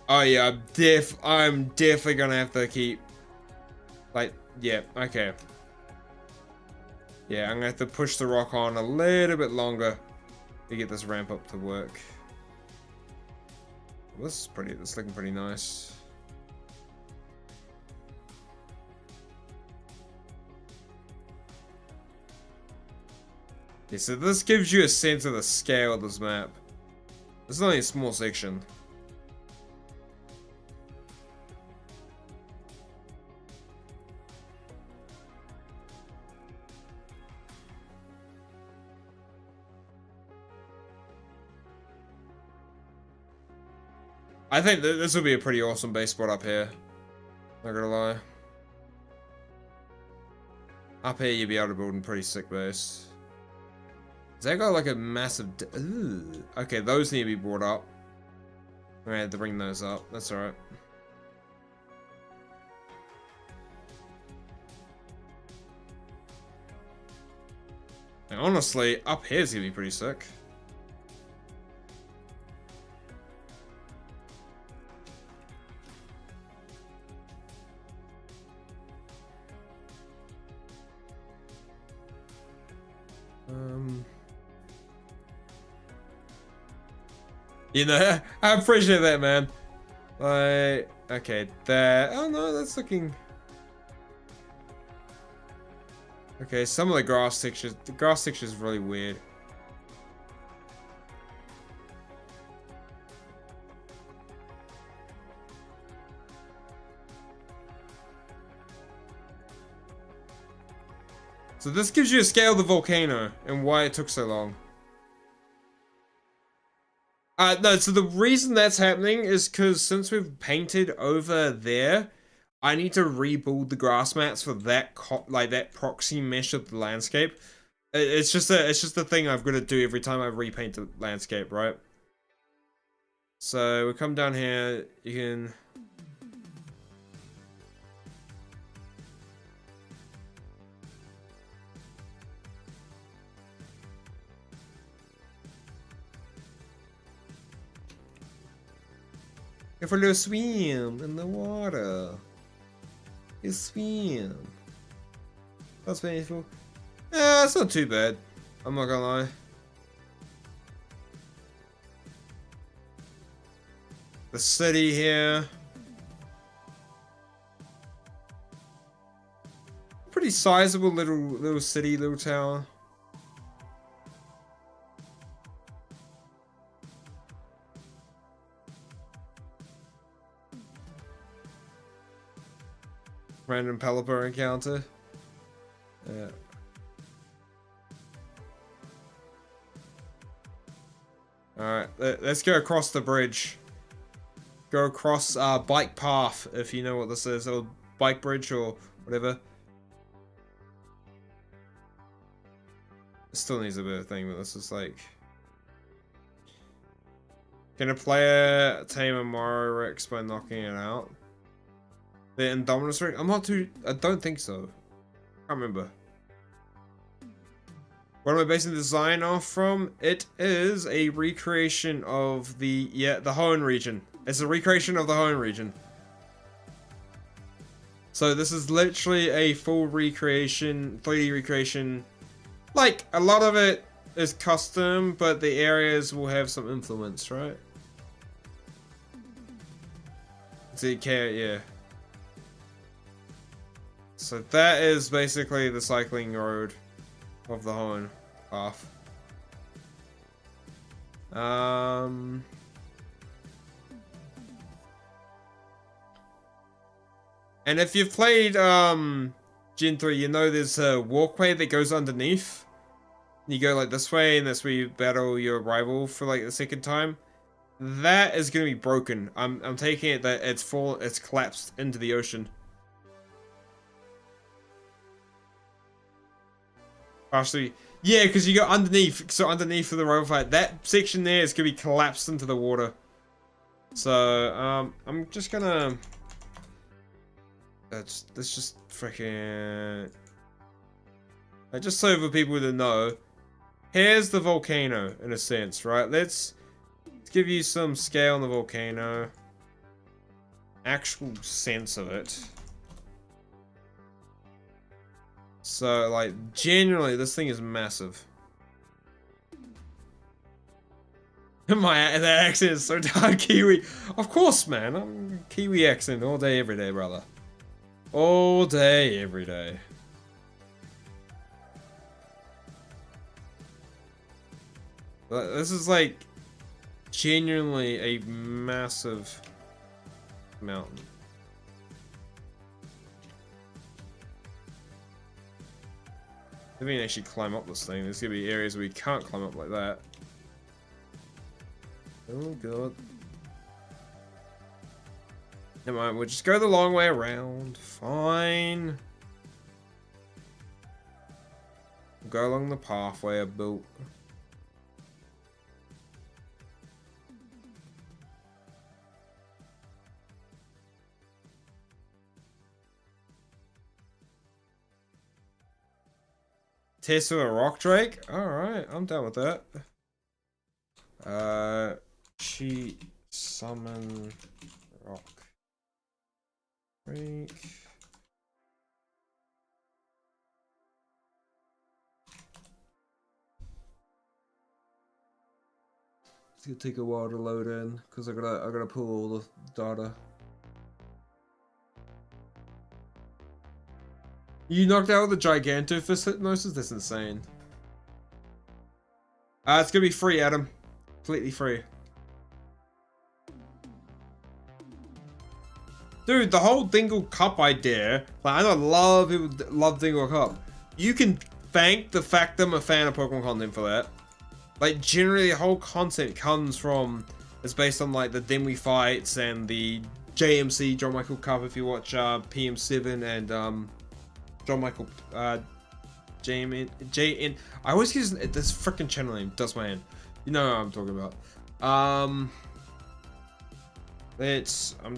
Oh yeah, I'm definitely gonna have to keep, like, yeah, okay. Yeah, I'm gonna have to push the rock on a little bit longer to get this ramp up to work. Well, this is looking pretty nice. Yeah, so this gives you a sense of the scale of this map. This is only a small section. I think this will be a pretty awesome base spot up here. Not gonna lie. Up here you'll be able to build a pretty sick base. Has that got like a massive... Ooh. Okay, those need to be brought up. I'm gonna have to bring those up. That's alright. And honestly, up here's gonna be pretty sick. You know, I appreciate that, man. Like, okay, there. Oh no, that's looking... Okay, some of the grass textures is really weird. So this gives you a scale of the volcano and why it took so long. No, so the reason that's happening is because since we've painted over there, I need to rebuild the grass mats for that that proxy mesh of the landscape. It's just a thing I've got to do every time I repaint the landscape, right? So we come down here, you can... Go for a little swim in the water. You swim. That's painful. Yeah, it's not too bad. I'm not gonna lie. The city here. Pretty sizable little city, little tower. Random Pelipper encounter. Yeah. Alright, let's go across the bridge. Go across bike path, if you know what this is, or bike bridge or whatever. It still needs a bit of thing, but this is like... Can a player tame a Mario Rex by knocking it out? The Indominus Rex? I don't think so. Can't remember. What am I basing the design off from? It is a recreation of the Hoenn region. It's a recreation of the Hoenn region. So this is literally a full recreation, 3D recreation. Like, a lot of it is custom, but the areas will have some influence, right? Yeah. So that is basically the cycling road of the Hoenn path. And if you've played Gen 3, you know there's a walkway that goes underneath. You go like this way, and that's where you battle your rival for like the second time. that is gonna be broken. I'm taking it that it's collapsed into the ocean. Actually, yeah, because you go underneath. So underneath of the rover fight, that section there is gonna be collapsed into the water. So I'm just gonna. Let's just freaking. Just so for people to know, here's the volcano in a sense, right? Let's give you some scale on the volcano. Actual sense of it. So, like, genuinely, this thing is massive. That accent is so dark, Kiwi. Of course, man. I'm Kiwi accent all day, every day, brother. All day, every day. This is, like, genuinely a massive mountain. I mean, actually climb up this thing. There's gonna be areas where we can't climb up like that. Oh god. Never mind, we'll just go the long way around. Fine. We'll go along the pathway I built. Test with a rock drake? Alright, I'm down with that. Cheat summon rock drake. It's gonna take a while to load in because I gotta pull all the data. You knocked out the Gigantofist hypnosis? That's insane. It's gonna be free, Adam. Completely free. Dude, the whole Dingle Cup idea, like, I know a lot of people love Dingle Cup. You can thank the fact that I'm a fan of Pokemon content for that. Like, generally, the whole concept comes from, it's based on, like, the Dimly fights and the JMC, John Michael Cup, if you watch PM7 and, John Michael, JN. I always use this freaking channel name, does my hand. You know what I'm talking about. I'm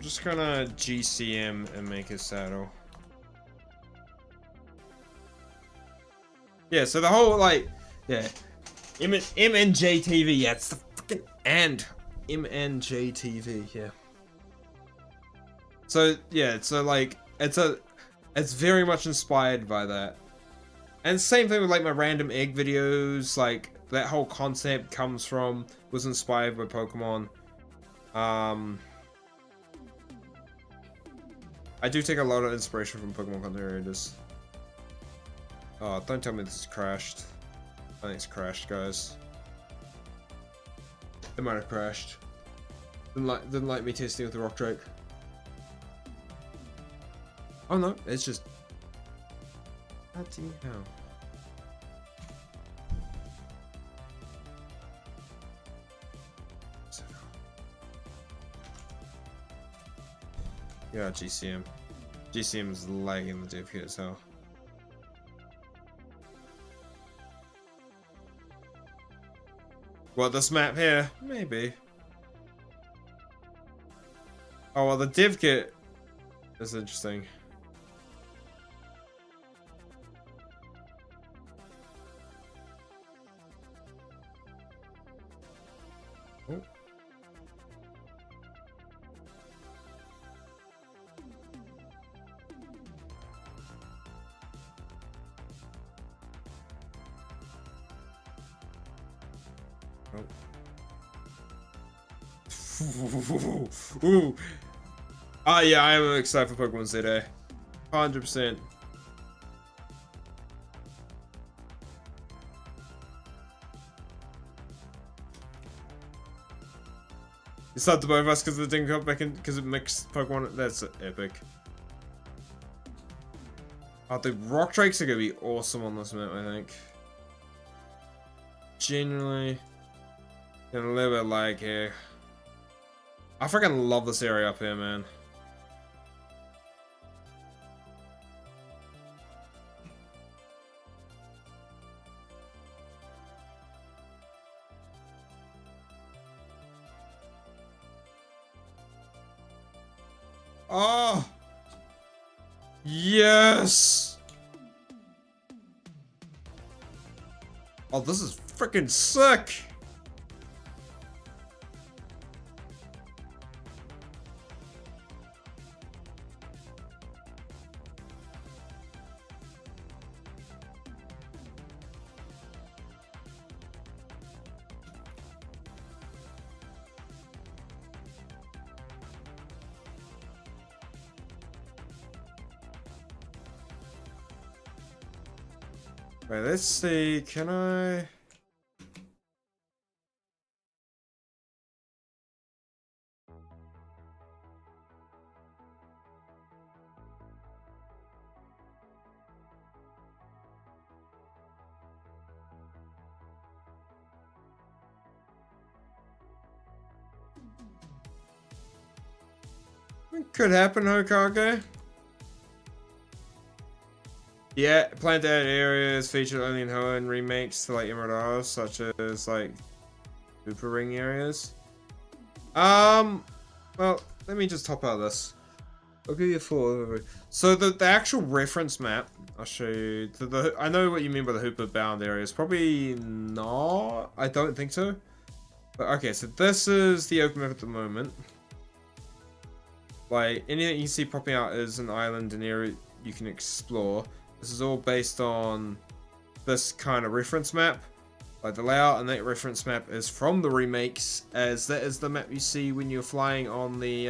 just gonna GCM and make a saddle. Yeah, so the whole, like, yeah. MNJTV, yeah, it's the freaking and. MNJTV, yeah. So, yeah, so, like, it's very much inspired by that. And same thing with, like, my random egg videos, like, that whole concept was inspired by Pokemon. I do take a lot of inspiration from Pokemon content creators. Oh, don't tell me this is crashed. I think it's crashed, guys. It might have crashed. Didn't like me testing with the Rock Drake. Oh no, it's just... Bloody hell. Yeah, GCM. GCM is lagging the div kit as hell. What, this map here? Maybe. Oh, well, the div kit is interesting. Oh. Ooh. Ah, yeah, I am excited for Pokemon today. 100%. It's not the both of us because it didn't come back in because it mixed Pokemon. That's epic. Oh, the Rock Drakes are gonna be awesome on this map, I think. Genuinely. Getting a little bit lag here. I freaking love this area up here, man. Oh! Yes! Oh, this is freaking sick! Wait, let's see, can I... It could happen, Hokage. Yeah, planted areas featured only in Hoenn remakes to like Emerald Isles, such as like Super Ring areas. Well, let me just top out this. I'll give you a full. So the actual reference map, I'll show you. I know what you mean by the Hooper bound areas. Probably not. I don't think so. But okay, so this is the open map at the moment. Like anything you see popping out is an island, an area you can explore. This is all based on this kind of reference map. Like the layout and that reference map is from the remakes, as that is the map you see when you're flying on the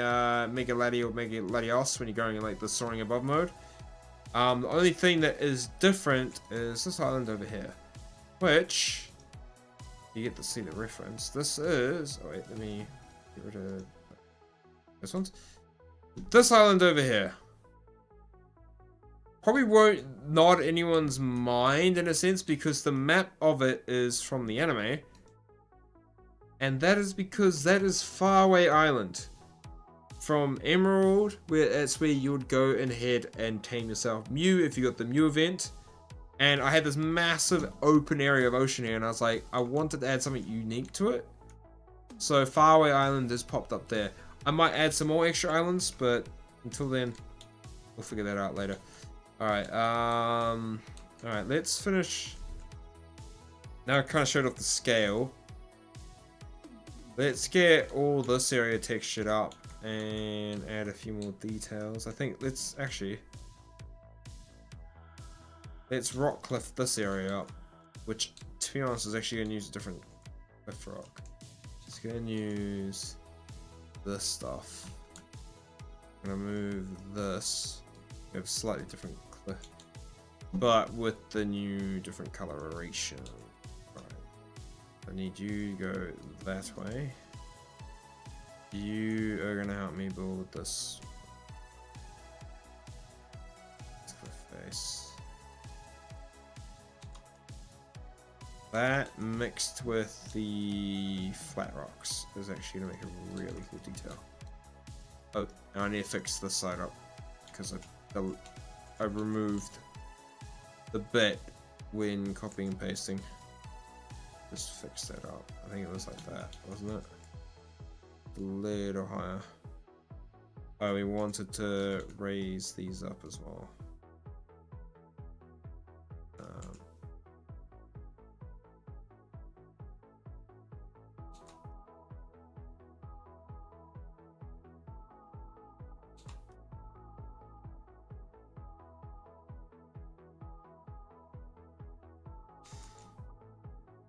Mega Lati or Mega Latios when you're going in like the soaring above mode. The only thing that is different is this island over here, which you get to see the reference. This is, oh wait, let me get rid of this one. This island over here probably won't nod anyone's mind in a sense because the map of it is from the anime. And that is because that is Faraway Island. From Emerald, that's where you would go and head and tame yourself Mew if you got the Mew event. And I had this massive open area of ocean here and I was like, I wanted to add something unique to it. So Faraway Island is popped up there. I might add some more extra islands, but until then, we'll figure that out later. Alright, let's finish. Now I kind of showed off the scale. Let's get all this area textured up and add a few more details. I think let's rock cliff this area up, which to be honest is actually going to use a different cliff rock. It's going to use this stuff. I'm going to move this. We have a slightly different cliff, but with the new different coloration. Right. I need you to go that way. You are going to help me build this cliff face. That mixed with the flat rocks is actually going to make a really cool detail. Oh, and I need to fix this side up because I removed the bit when copying and pasting. Just fix that up. I think it was like that, wasn't it? A little higher. Oh, we wanted to raise these up as well.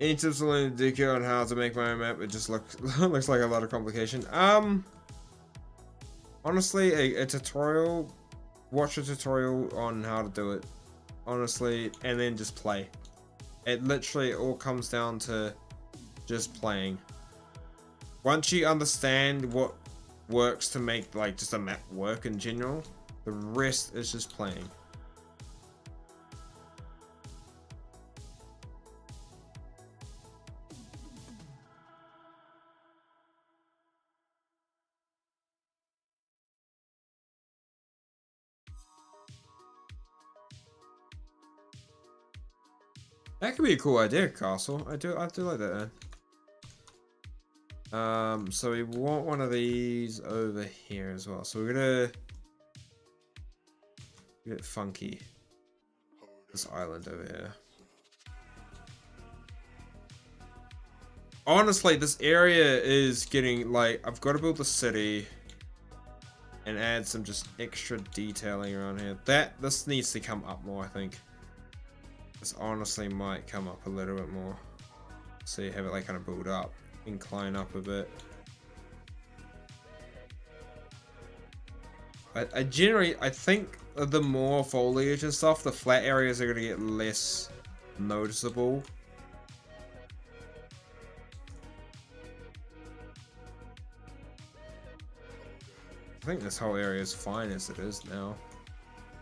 Any tips on DK on how to make my own map? It just looks like a lot of complication. Honestly, a tutorial. Watch a tutorial on how to do it. Honestly, and then just play. It literally all comes down to just playing. Once you understand what works to make like just a map work in general, the rest is just playing. That could be a cool idea, castle. I do like that. So we want one of these over here as well. So we're gonna get funky. This island over here. Honestly, this area is getting like I've got to build the city and add some just extra detailing around here. This needs to come up more, I think. This honestly might come up a little bit more. So you have it like kind of build up, incline up a bit. I think the more foliage and stuff, the flat areas are going to get less noticeable. I think this whole area is fine as it is now.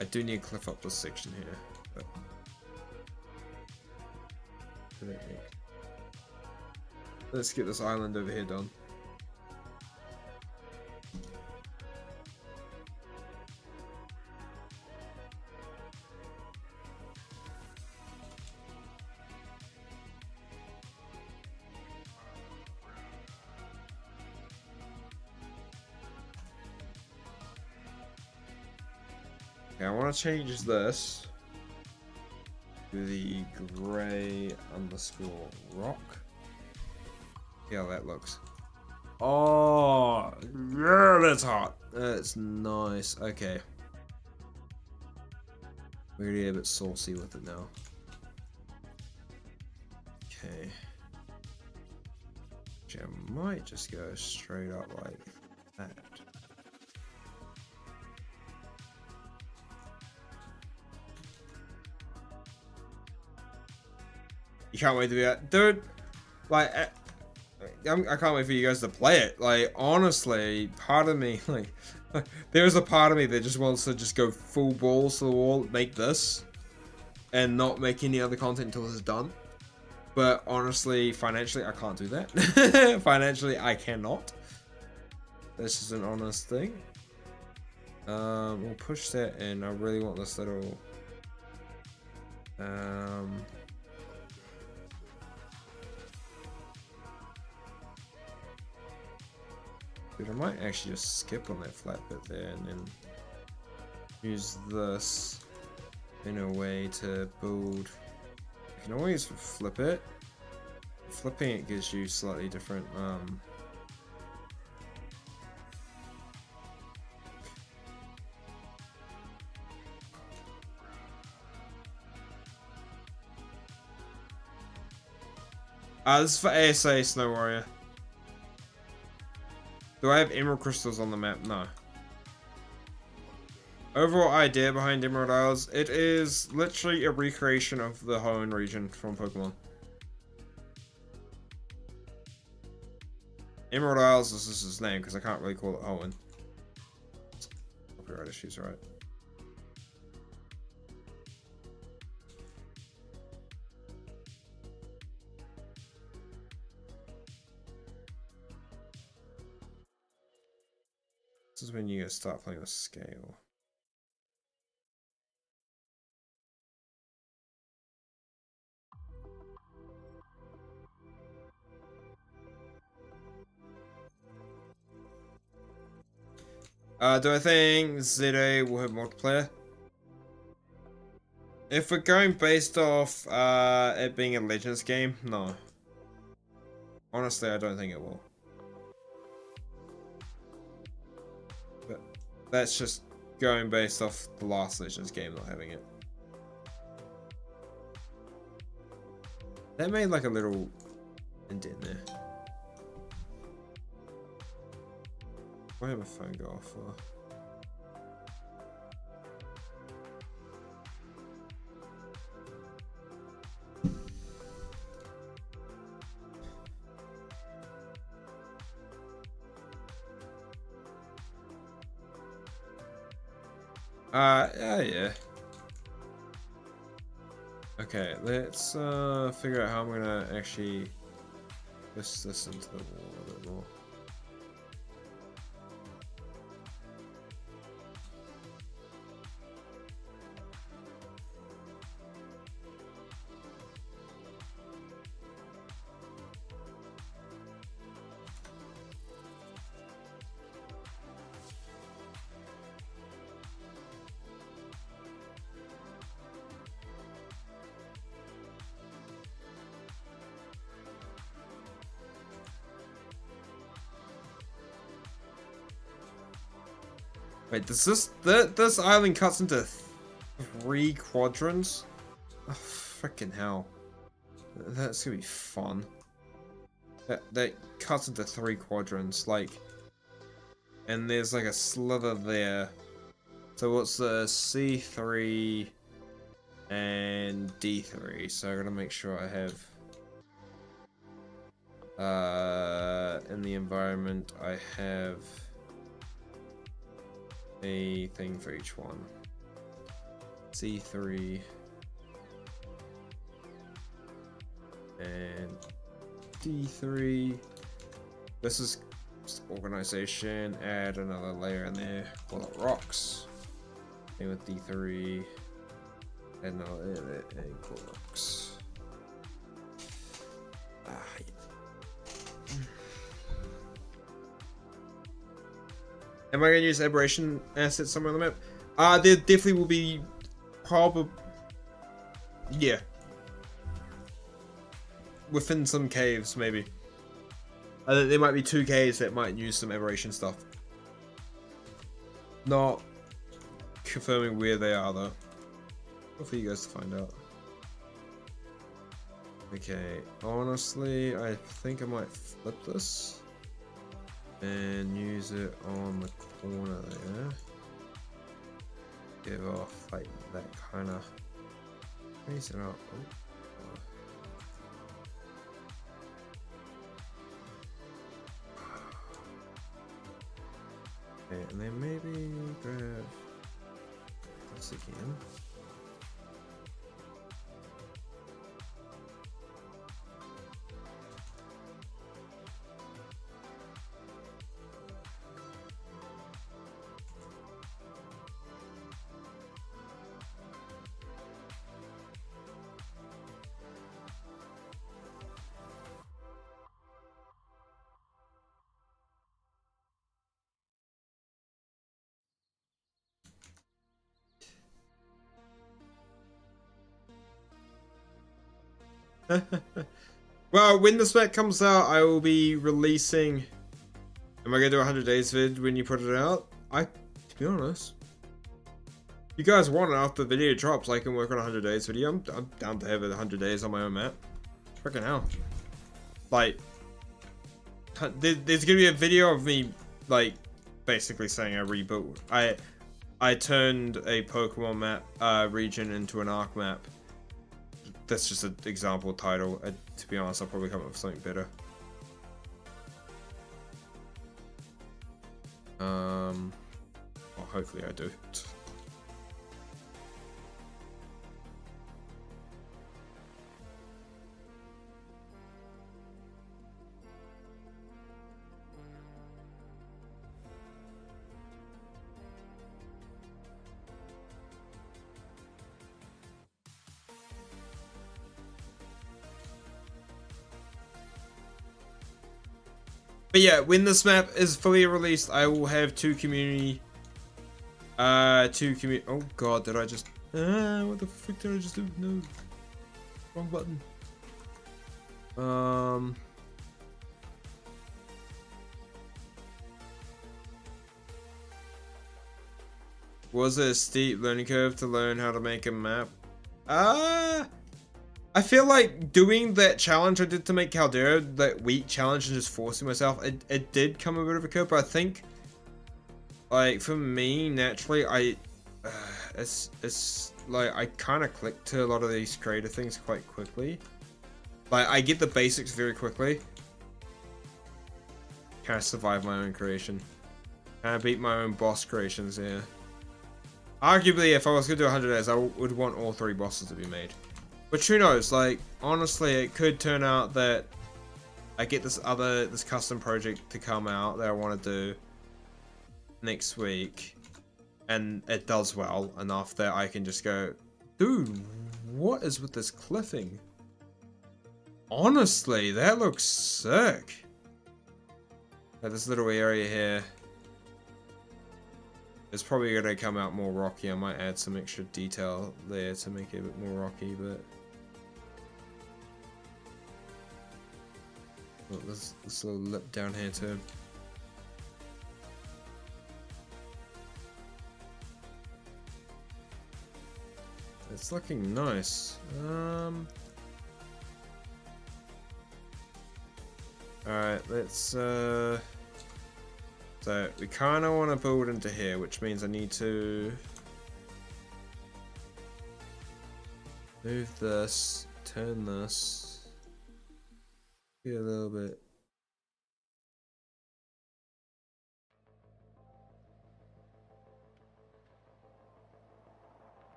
I do need to cliff up this section here. But... let's get this island over here done. Okay, I want to change this to the gray underscore rock. See how that looks. Oh, yeah, that's hot. That's nice. Okay. We're gonna get a bit saucy with it now. Okay. Actually, I might just go straight up like that. You can't wait to be that, dude. Like, I can't wait for you guys to play it. Like, honestly, part of me, like, there's a part of me that just wants to just go full balls to the wall, make this, and not make any other content until this is done. But honestly, financially, I can't do that. Financially, I cannot. This is an honest thing. We'll push that in. I really want this little. Dude, I might actually just skip on that flat bit there and then use this in a way to build. You can always flip it. Flipping it gives you slightly different this is for ASA Snow Warrior. Do I have emerald crystals on the map? No. Overall idea behind Emerald Isles, it is literally a recreation of the Hoenn region from Pokemon. Emerald Isles is just its name because I can't really call it Hoenn. Copyright issues, right? This is when you guys start playing with scale. Do I think ZA will have multiplayer? If we're going based off it being a Legends game, no. Honestly, I don't think it will. But that's just going based off the last Legends game not having it. That made like a little indent there. Why have my phone go off for? Yeah. Okay, let's figure out how I'm gonna actually twist this into the wall a bit more. Wait, does this island cuts into 3 quadrants? Oh, freaking hell. That's gonna be fun. That cuts into 3 quadrants, like, and there's like a slither there. So what's the C3 and D3? So I gotta make sure I have in the environment I have a thing for each one. C3 and D3. This is organization. Add another layer in there. Call it rocks. Same with D3. Add another layer there and call it rocks. Am I gonna use aberration assets somewhere on the map? There definitely will be probably, yeah. Within some caves, maybe. There might be 2 caves that might use some aberration stuff. Not confirming where they are though. For you guys to find out. Okay, honestly, I think I might flip this and use it on the corner there. Give off like that kind of. Raise it up. Okay, and then maybe grab this again. Well, when the spec comes out, I will be releasing. Am I gonna do 100 days vid when you put it out? To be honest, if you guys want it after the video drops, I can work on a 100 days video. I'm down to have it 100 days on my own map. Freaking hell! Like, there's gonna be a video of me, like, basically saying I rebuilt. I turned a Pokemon map region into an Arc map. That's just an example title. To be honest, I'll probably come up with something better. Well, hopefully I do. But yeah, when this map is fully released, I will have 2 community. Oh god, did I just? What the frick did I just do? No, wrong button. Was it a steep learning curve to learn how to make a map? I feel like doing that challenge I did to make Caldera, that week challenge, and just forcing myself, it did come a bit of a curve, but I think, like, for me, naturally, it's like, I kind of click to a lot of these creative things quite quickly. Like, I get the basics very quickly. Kind of survive my own creation. Kind of beat my own boss creations, yeah. Arguably, if I was going to do 100 days, I would want all 3 bosses to be made. But who knows, like, honestly, it could turn out that I get this custom project to come out that I want to do next week, and it does well enough that I can just go, dude, what is with this cliffing? Honestly, that looks sick. Like, this little area here. It's probably going to come out more rocky. I might add some extra detail there to make it a bit more rocky, but... Oh, there's this little lip down here too. It's looking nice. Alright, let's so we kinda wanna build into here, which means I need to move this, turn this, get a little bit.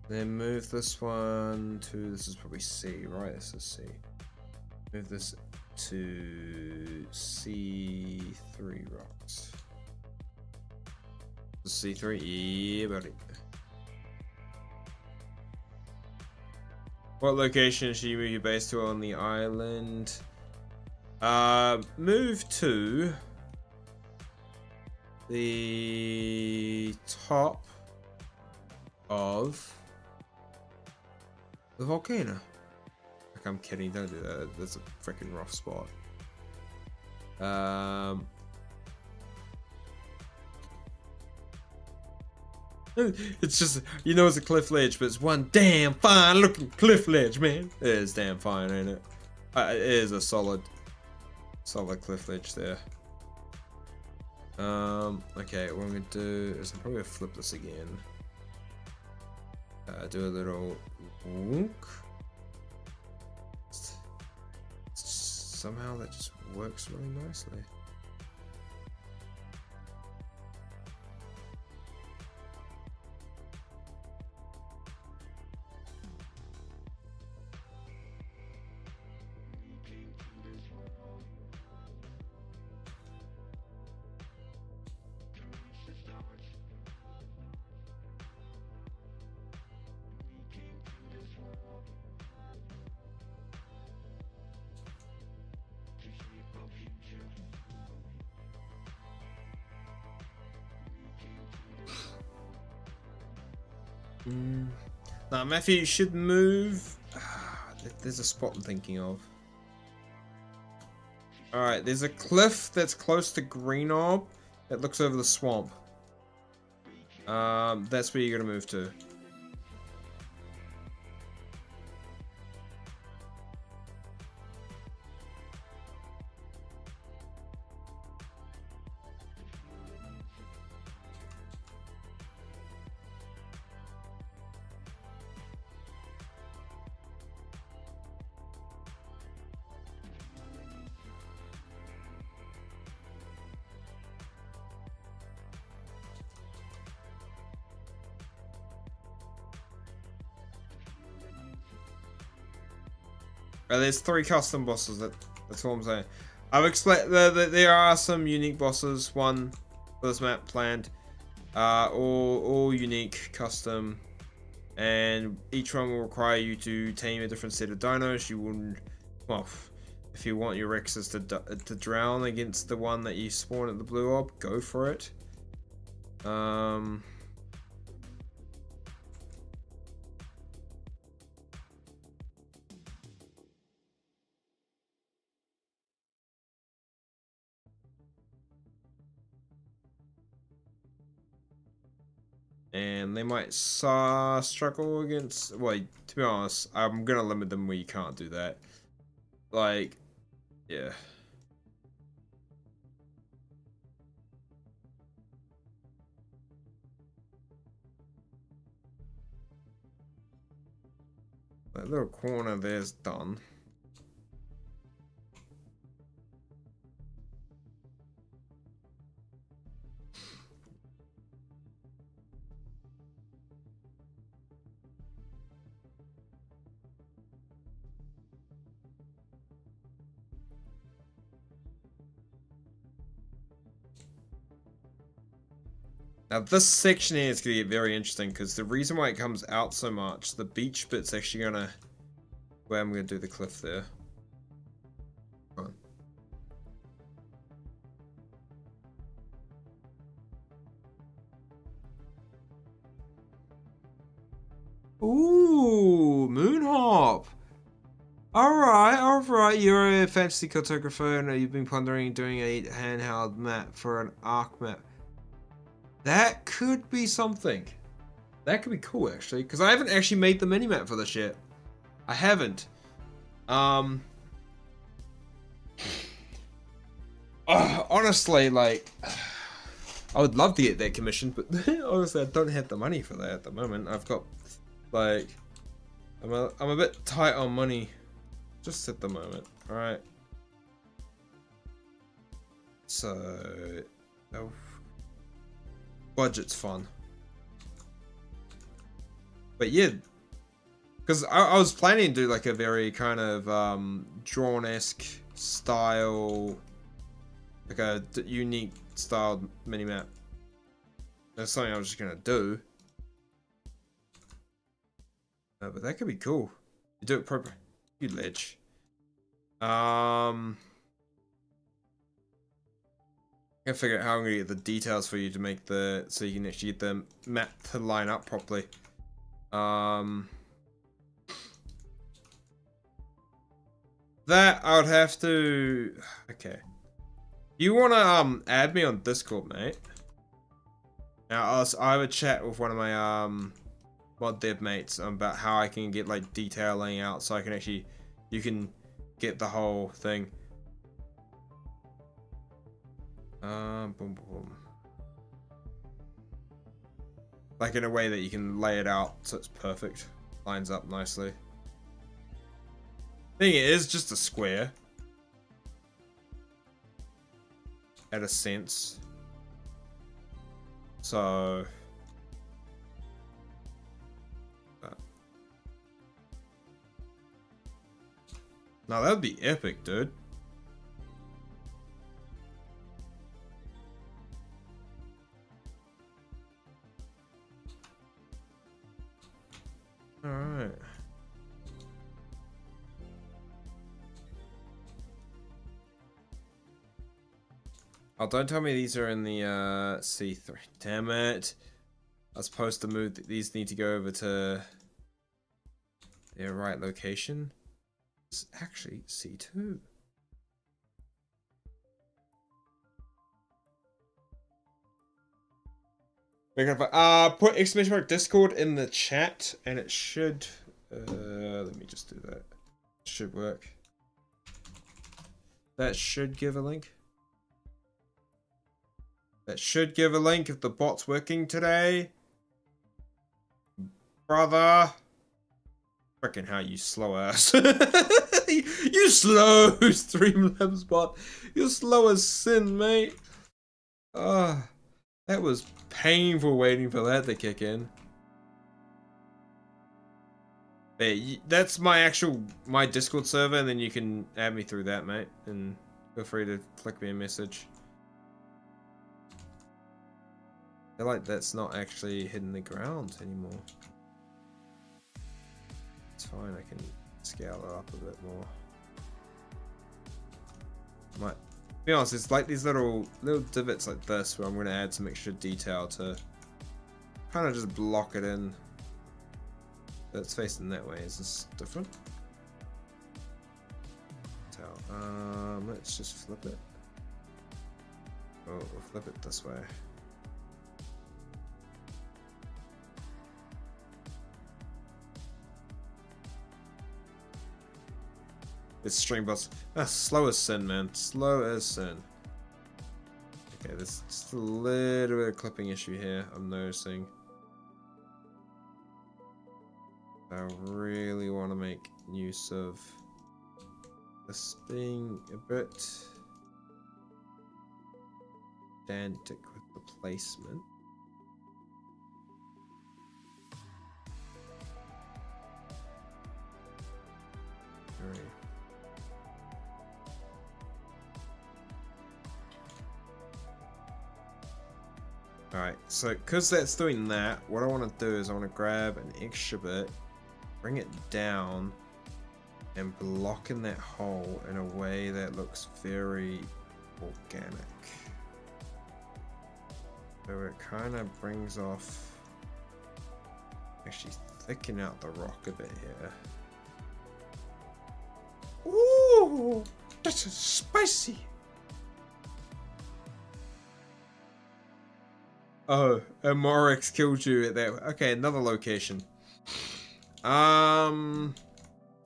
Then move this one to, this is probably C, right? This is C. Move this to C3 rocks. C3, yeah, buddy. What location should you move your base to on the island? Move to the top of the volcano. Like, I'm kidding, don't do that. That's a freaking rough spot. It's just, you know, it's a cliff ledge, but it's one damn fine looking cliff ledge, man. It is damn fine, ain't it? It is a solid cliff ledge there. Okay, what I'm gonna do is I'm probably gonna flip this again. Do a little wonk. Somehow that just works really nicely. Now, Matthew, you should move. There's a spot I'm thinking of. Alright, there's a cliff that's close to Green Orb that looks over the swamp. That's where you're gonna move to. There's 3 custom bosses. That's what I'm saying. I've explained there are some unique bosses. One for this map planned. All unique, custom, and each one will require you to tame a different set of dinos. You wouldn't, well, if you want your Rexes to drown against the one that you spawn at the blue orb, go for it. And they might struggle against, well, to be honest, I'm gonna limit them where you can't do that. Like, yeah. That little corner there's done. Now this section here is going to get very interesting because the reason why it comes out so much, the beach bit's actually going to, where I'm going to do the cliff there. Come on. Ooh, moon Alright, you're a fantasy cartographer and you've been pondering doing a handheld map for an arc map. That could be something. That could be cool actually, because I haven't actually made the mini-map for this yet. I haven't. Honestly, like, I would love to get that commissioned, but honestly, I don't have the money for that at the moment. I've got, like, I'm a bit tight on money, just at the moment. All right. So, oh, budget's fun, but yeah, because I was planning to do like a very kind of drawn-esque style. Like a unique styled minimap. That's something I was just gonna do. But that could be cool. You do it proper. You ledge. I gotta figure out how I'm gonna get the details for you to make the so you can actually get the map to line up properly. That I would have to. Okay. You wanna add me on Discord, mate? Now I have a chat with one of my mod dev mates about how I can get like detailing out so I can actually you can get the whole thing. Boom boom. Like in a way that you can lay it out so it's perfect. Lines up nicely. Thing is just a square. At a sense. So now that would be epic, dude. All right. Oh, don't tell me these are in the C3. Damn it. I was supposed to move. These need to go over to their right location. It's actually C2. Put exclamation mark Discord in the chat and it should let me just do that. It should work. That should give a link. That should give a link if the bot's working today. Brother. Frickin' how you slow ass. You slow Streamlabs bot. You're slow as sin, mate. Ah, that was painful waiting for that to kick in. Hey, that's my Discord server, and then you can add me through that, mate. And feel free to flick me a message. I feel like that's not actually hitting the ground anymore. It's fine, I can scale it up a bit more. Might be honest, it's like these little divots like this where I'm gonna add some extra detail to kind of just block it in. That's facing that way. Is this different? Let's just flip it. Oh, we'll flip it this way. It's Streambots. Slow as sin, man. Slow as sin. Okay, there's just a little bit of clipping issue here, I'm noticing. I really want to make use of this being a bit pedantic with the placement. Alright. Alright, so because that's doing that, what I want to do is I want to grab an extra bit, bring it down, and block in that hole in a way that looks very organic. So it kind of brings off, actually thicken out the rock a bit here. Oh, that's spicy. Oh, and Morix killed you at that. Okay, another location.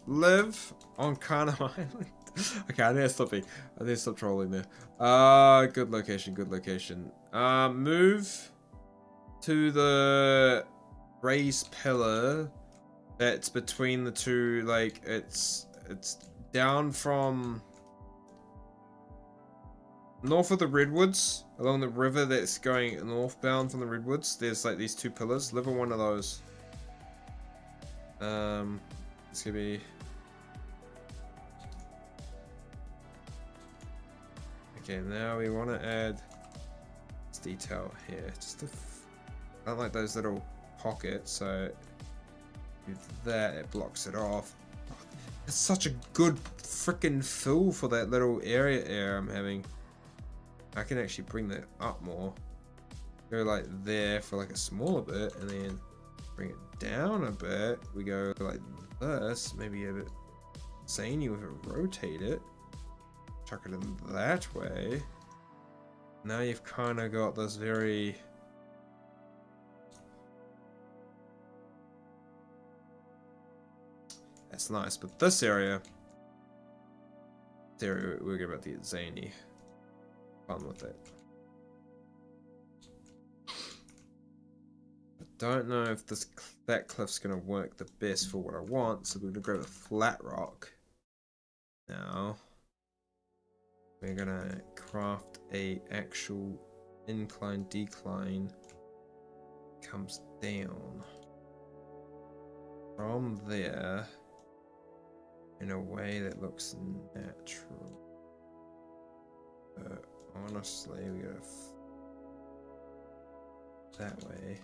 Live on Kana Island. Okay, I need to stop trolling there. Good location, good location. Move to the raised pillar that's between the two, like, it's down from north of the redwoods, along the river that's going northbound from the redwoods. There's like these two pillars. Live on one of those. It's gonna be... Okay, now we want to add this detail here. I don't like those little pockets, so with that it blocks it off. It's such a good freaking fill for that little area I'm having. I can actually bring that up more. Go like there for like a smaller bit, and then bring it down a bit. We go like this, maybe a bit zany with it, rotate it. Chuck it in that way. Now you've kind of got this very... That's nice, but this area... we're about to get zany. Fun with it. I don't know if that cliff's gonna work the best for what I want, so we're gonna grab a flat rock. Now... we're gonna craft a actual incline decline. Comes down from there in a way that looks natural. But honestly, we go that way.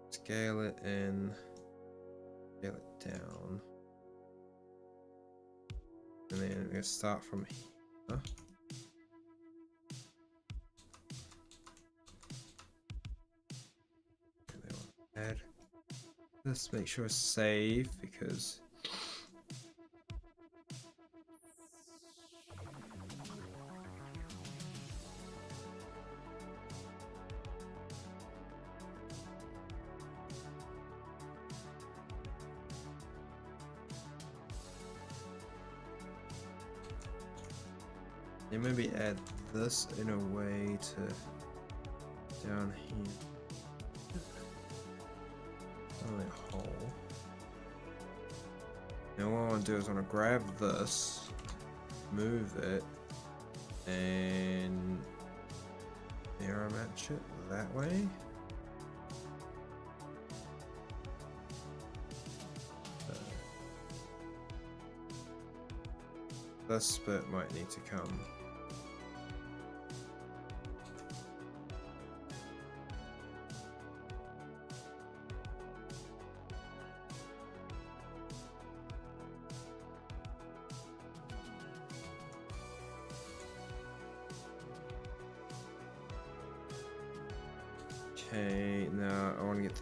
Scale it in, scale it down, and then we're gonna start from here. Add this, make sure it's save because and maybe add this in a way to down here. Only a hole. Now what I want to do is I want to grab this, move it, and mirror match it that way. This bit might need to come. Okay, now I want to get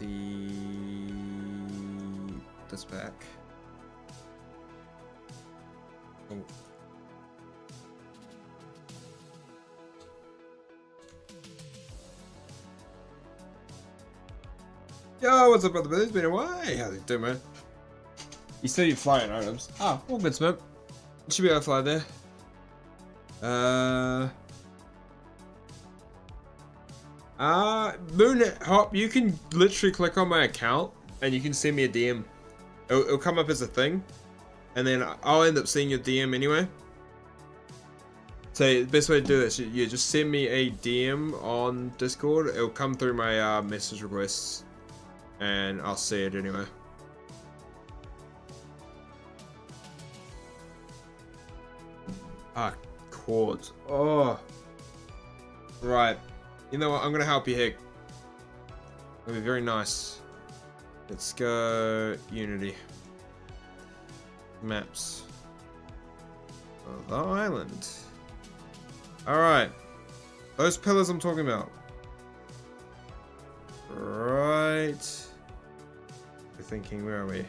this back. Oh. Yo, what's up, brother? It's been a while. How's it doing, man? You said you're flying items. Ah, all good, Smip. Should be able to fly there. Moon Hop, you can literally click on my account and you can send me a DM. It'll come up as a thing, and then I'll end up seeing your DM anyway. So the best way to do this, you just send me a DM on Discord. It'll come through my message requests, and I'll see it anyway. Ah, chords. Oh, right. You know what? I'm gonna help you here. It'll be very nice. Let's go Unity. Maps. Oh, the island. Alright. Those pillars I'm talking about. Right. We're thinking, where are we?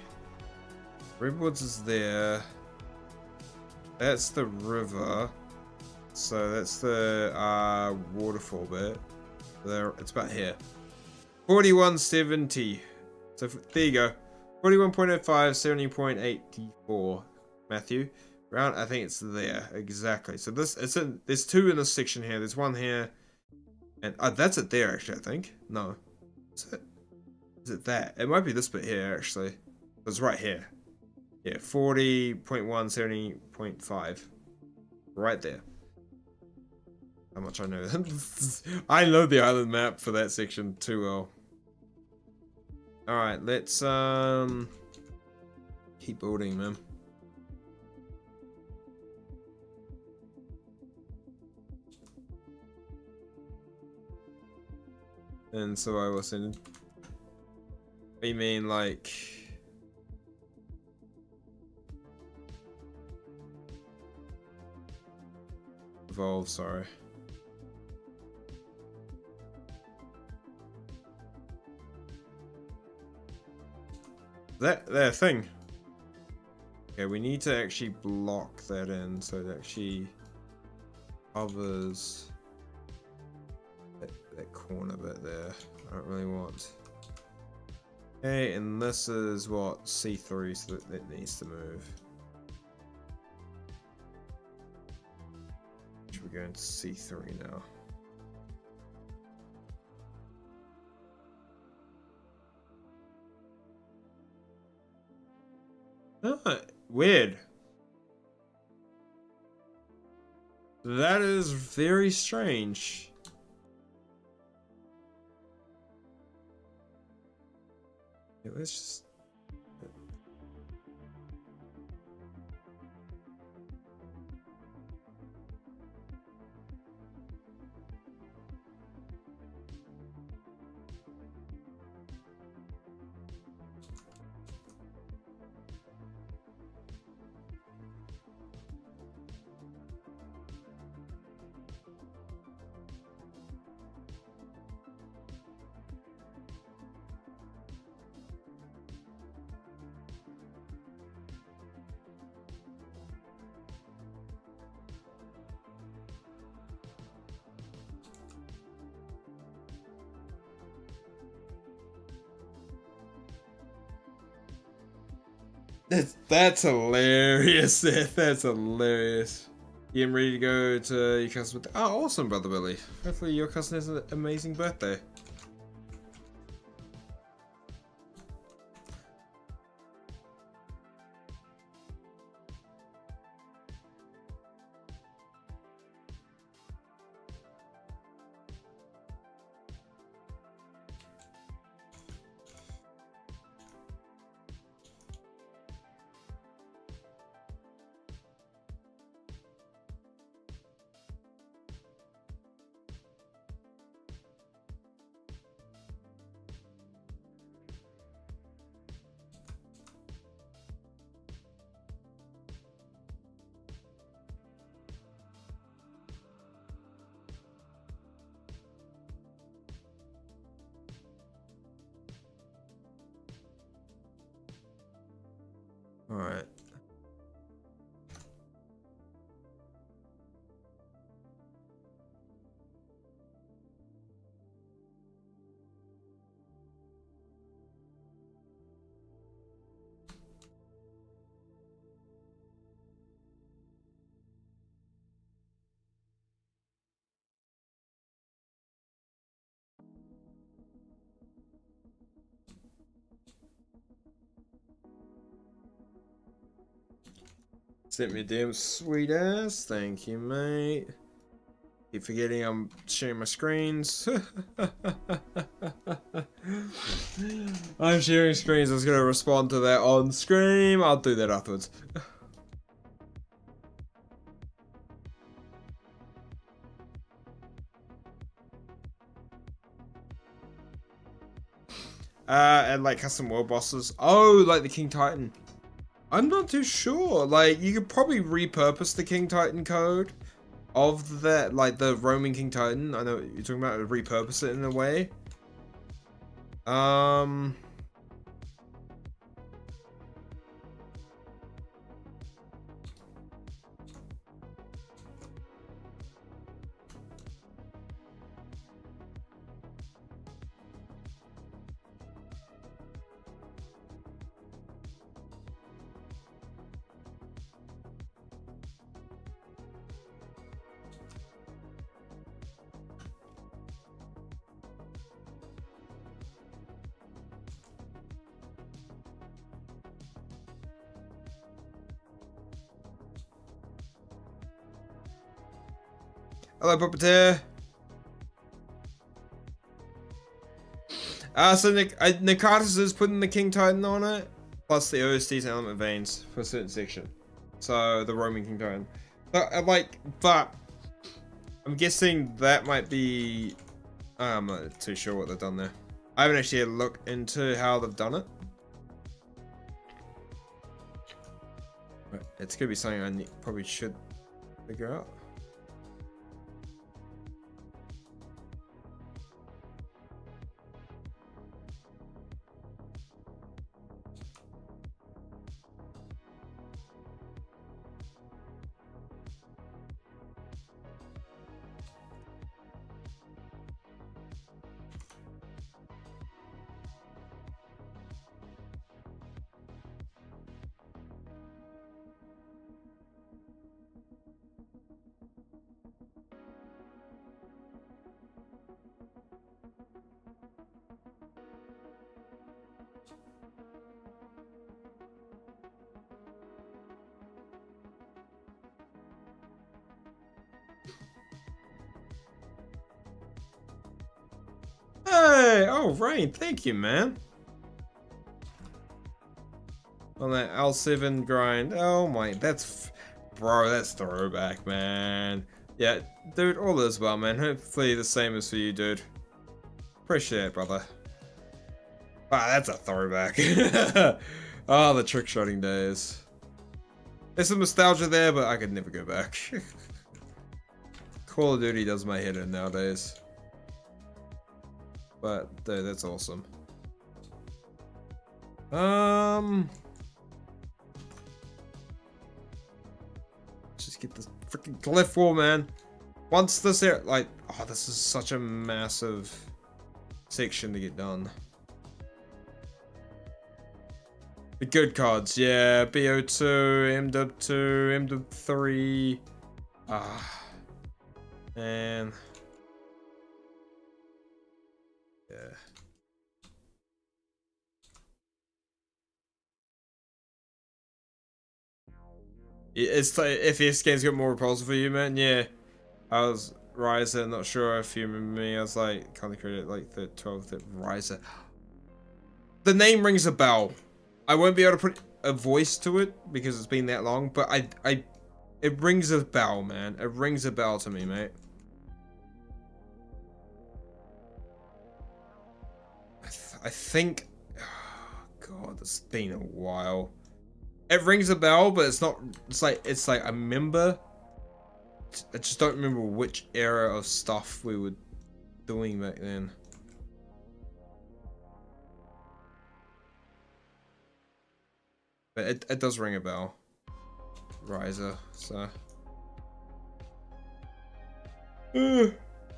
Redwoods is there. That's the river. So that's the waterfall bit. There, it's about here. 4170. So there you go. 41.05, 70.84. Matthew. Round, I think it's there. Exactly. So this, there's two in this section here. There's one here. And that's it there, actually, I think. No. Is it? Is it that? It might be this bit here, actually. It's right here. Yeah, 40.1, 70.5. Right there. How much I know. I know the island map for that section too well. Alright, let's keep building, man. And so I was in. What do you mean, like? Evolve, sorry. That thing. Okay, we need to actually block that in so it actually covers that corner bit there. I don't really want. Okay, and this is what C3, so that needs to move. We're going to C3 now. Ah, weird. That is very strange. Yeah, let's just. That's hilarious. That's hilarious. Getting ready to go to your cousin. Oh, awesome, Brother Billy. Hopefully your cousin has an amazing birthday. All right. Sent me a damn sweet ass. Thank you, mate. Keep forgetting I'm sharing my screens. I'm sharing screens. I was gonna respond to that on stream. I'll do that afterwards. And like custom world bosses. Oh, like the King Titan. I'm not too sure. Like, you could probably repurpose the King Titan code of that, like the roaming King Titan. I know what you're talking about, repurpose it in a way. Hello, puppeteer. So Nicatus is putting the King Titan on it, plus the OST's element veins for a certain section. So the roaming King Titan. But I'm guessing that might be. I'm not too sure what they've done there. I haven't actually had a look into how they've done it. But it's gonna be something I probably should figure out. Hey! Oh, Rain, thank you, man. On that L7 grind. Oh my, bro, that's throwback, man. Yeah, dude, all is well, man. Hopefully the same as for you, dude. Appreciate it, brother. Wow, that's a throwback. Oh, the trick shotting days. There's some nostalgia there, but I could never go back. Call of Duty does my head in nowadays. But, dude, that's awesome. Just get this freaking glyph wall, man. Once this area, like, oh, this is such a massive section to get done. The good cards, yeah, BO2, MW2, MW3. Ah, man. Yeah. It's like, if this game's got more repulsive for you, man, yeah. I was Riser, not sure if you remember me. I was like, can't credit like the 12th Riser. The name rings a bell. I won't be able to put a voice to it because it's been that long, but it rings a bell, man. It rings a bell to me, mate. I think, oh God, it's been a while. It rings a bell, but it's not. It's like I remember. I just don't remember which era of stuff we were doing back then. But it does ring a bell. Riser, so. And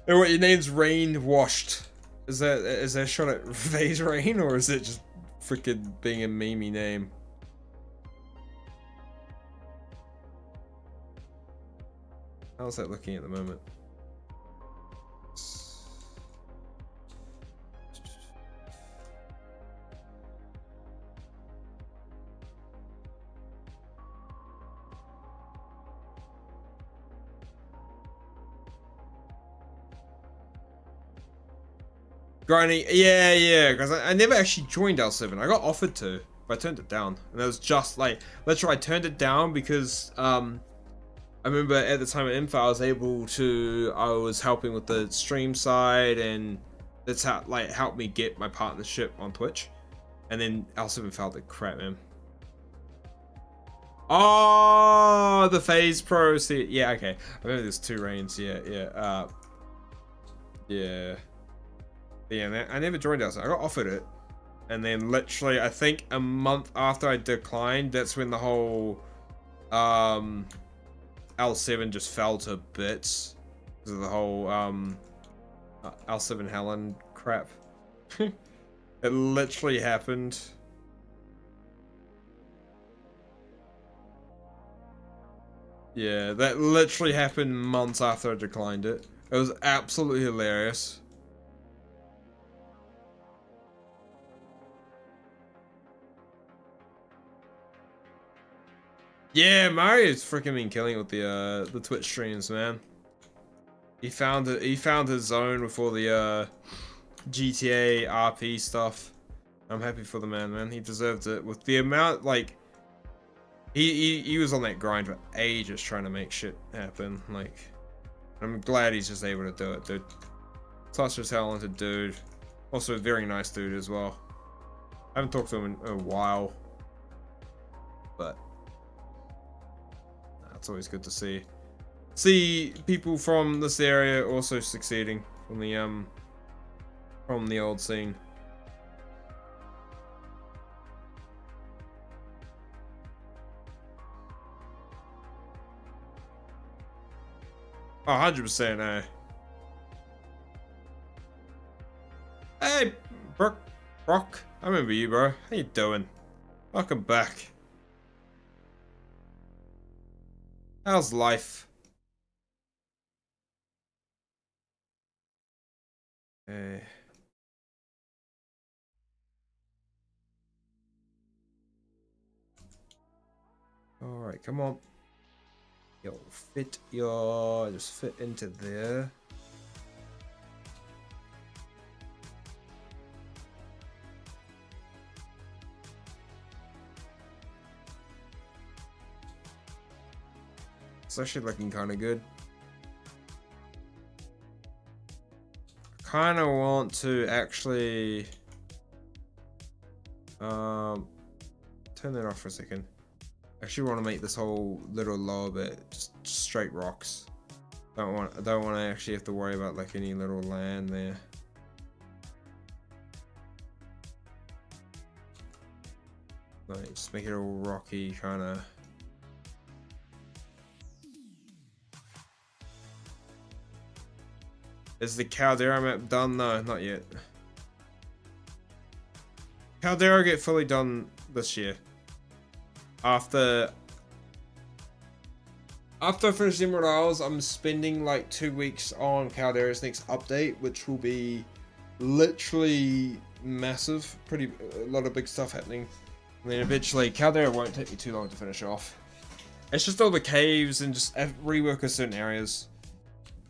what, your name's Rain Washed? Is that a shot at Vase Rain, or is it just freaking being a memey name? How's that looking at the moment? Grinding, yeah, because I never actually joined L7. I got offered to, but I turned it down. And it was just like, literally I turned it down because, I remember at the time at Info, I was helping with the stream side, and that's how, like, helped me get my partnership on Twitch. And then L7 felt like crap, man. Oh, the Phase Pro, see, yeah, okay. I remember there's two Rains, yeah. Yeah, I never joined L7. I got offered it. And then literally, I think a month after I declined, that's when the whole, L7 just fell to bits because of the whole L7 Helen crap. It literally happened. Yeah, that literally happened months after I declined it. It was absolutely hilarious. Yeah, Mario's freaking been killing it with the Twitch streams, man. He found it. He found his zone with all the GTA RP stuff. I'm happy for the man. He deserved it with the amount like. He was on that grind for ages trying to make shit happen. Like, I'm glad he's just able to do it, dude. Such a talented dude. Also a very nice dude as well. I haven't talked to him in a while, but it's always good to see people from this area also succeeding from the old scene. Oh, 100%, eh? Hey, Brock, I remember you, bro. How you doing? Welcome back. How's life? Hey. Alright, come on. Just fit into there. It's actually looking kind of good. I kind of want to actually turn that off for a second. I actually want to make this whole little lower bit just straight rocks. I don't want to actually have to worry about like any little land there. Like, just make it all rocky, kind of. Is the Caldera map done? No, not yet. Caldera get fully done this year. After I finish Emerald Isles, I'm spending like 2 weeks on Caldera's next update, which will be literally massive. A lot of big stuff happening. And then eventually, Caldera won't take me too long to finish off. It's just all the caves and just rework of certain areas.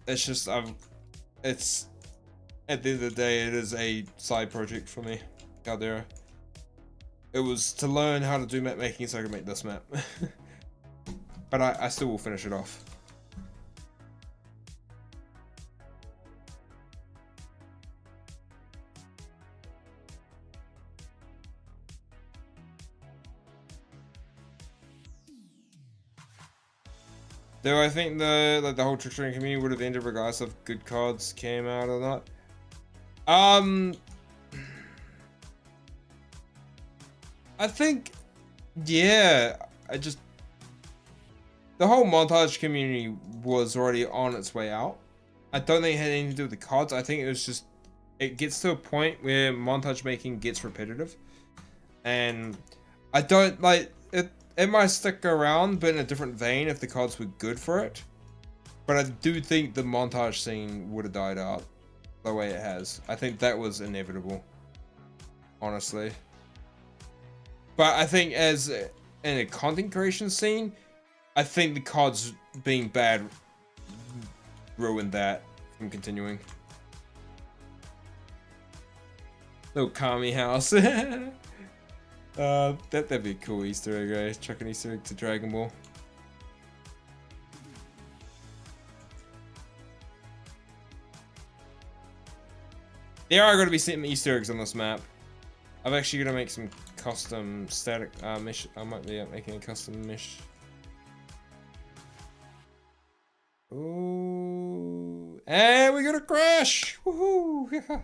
It's just, it's, at the end of the day, it is a side project for me, Caldera. It was to learn how to do map making so I could make this map. But I still will finish it off. Though I think the whole trick-shooting community would have ended regardless of good cards came out or not. I think, yeah, the whole montage community was already on its way out. I don't think it had anything to do with the cards. I think it was just, it gets to a point where montage making gets repetitive. And I don't like, it might stick around, but in a different vein if the cards were good for it. But I do think the montage scene would have died out the way it has. I think that was inevitable, honestly. But I think as in a content creation scene, I think the cards being bad ruined that from continuing. Little Kami house. That'd be a cool Easter egg, guys. Chuck an Easter egg to Dragon Ball. There are going to be some Easter eggs on this map. I'm actually going to make some custom static mesh. I might be making a custom mesh. Ooh, and we're gonna crash! Woohoo!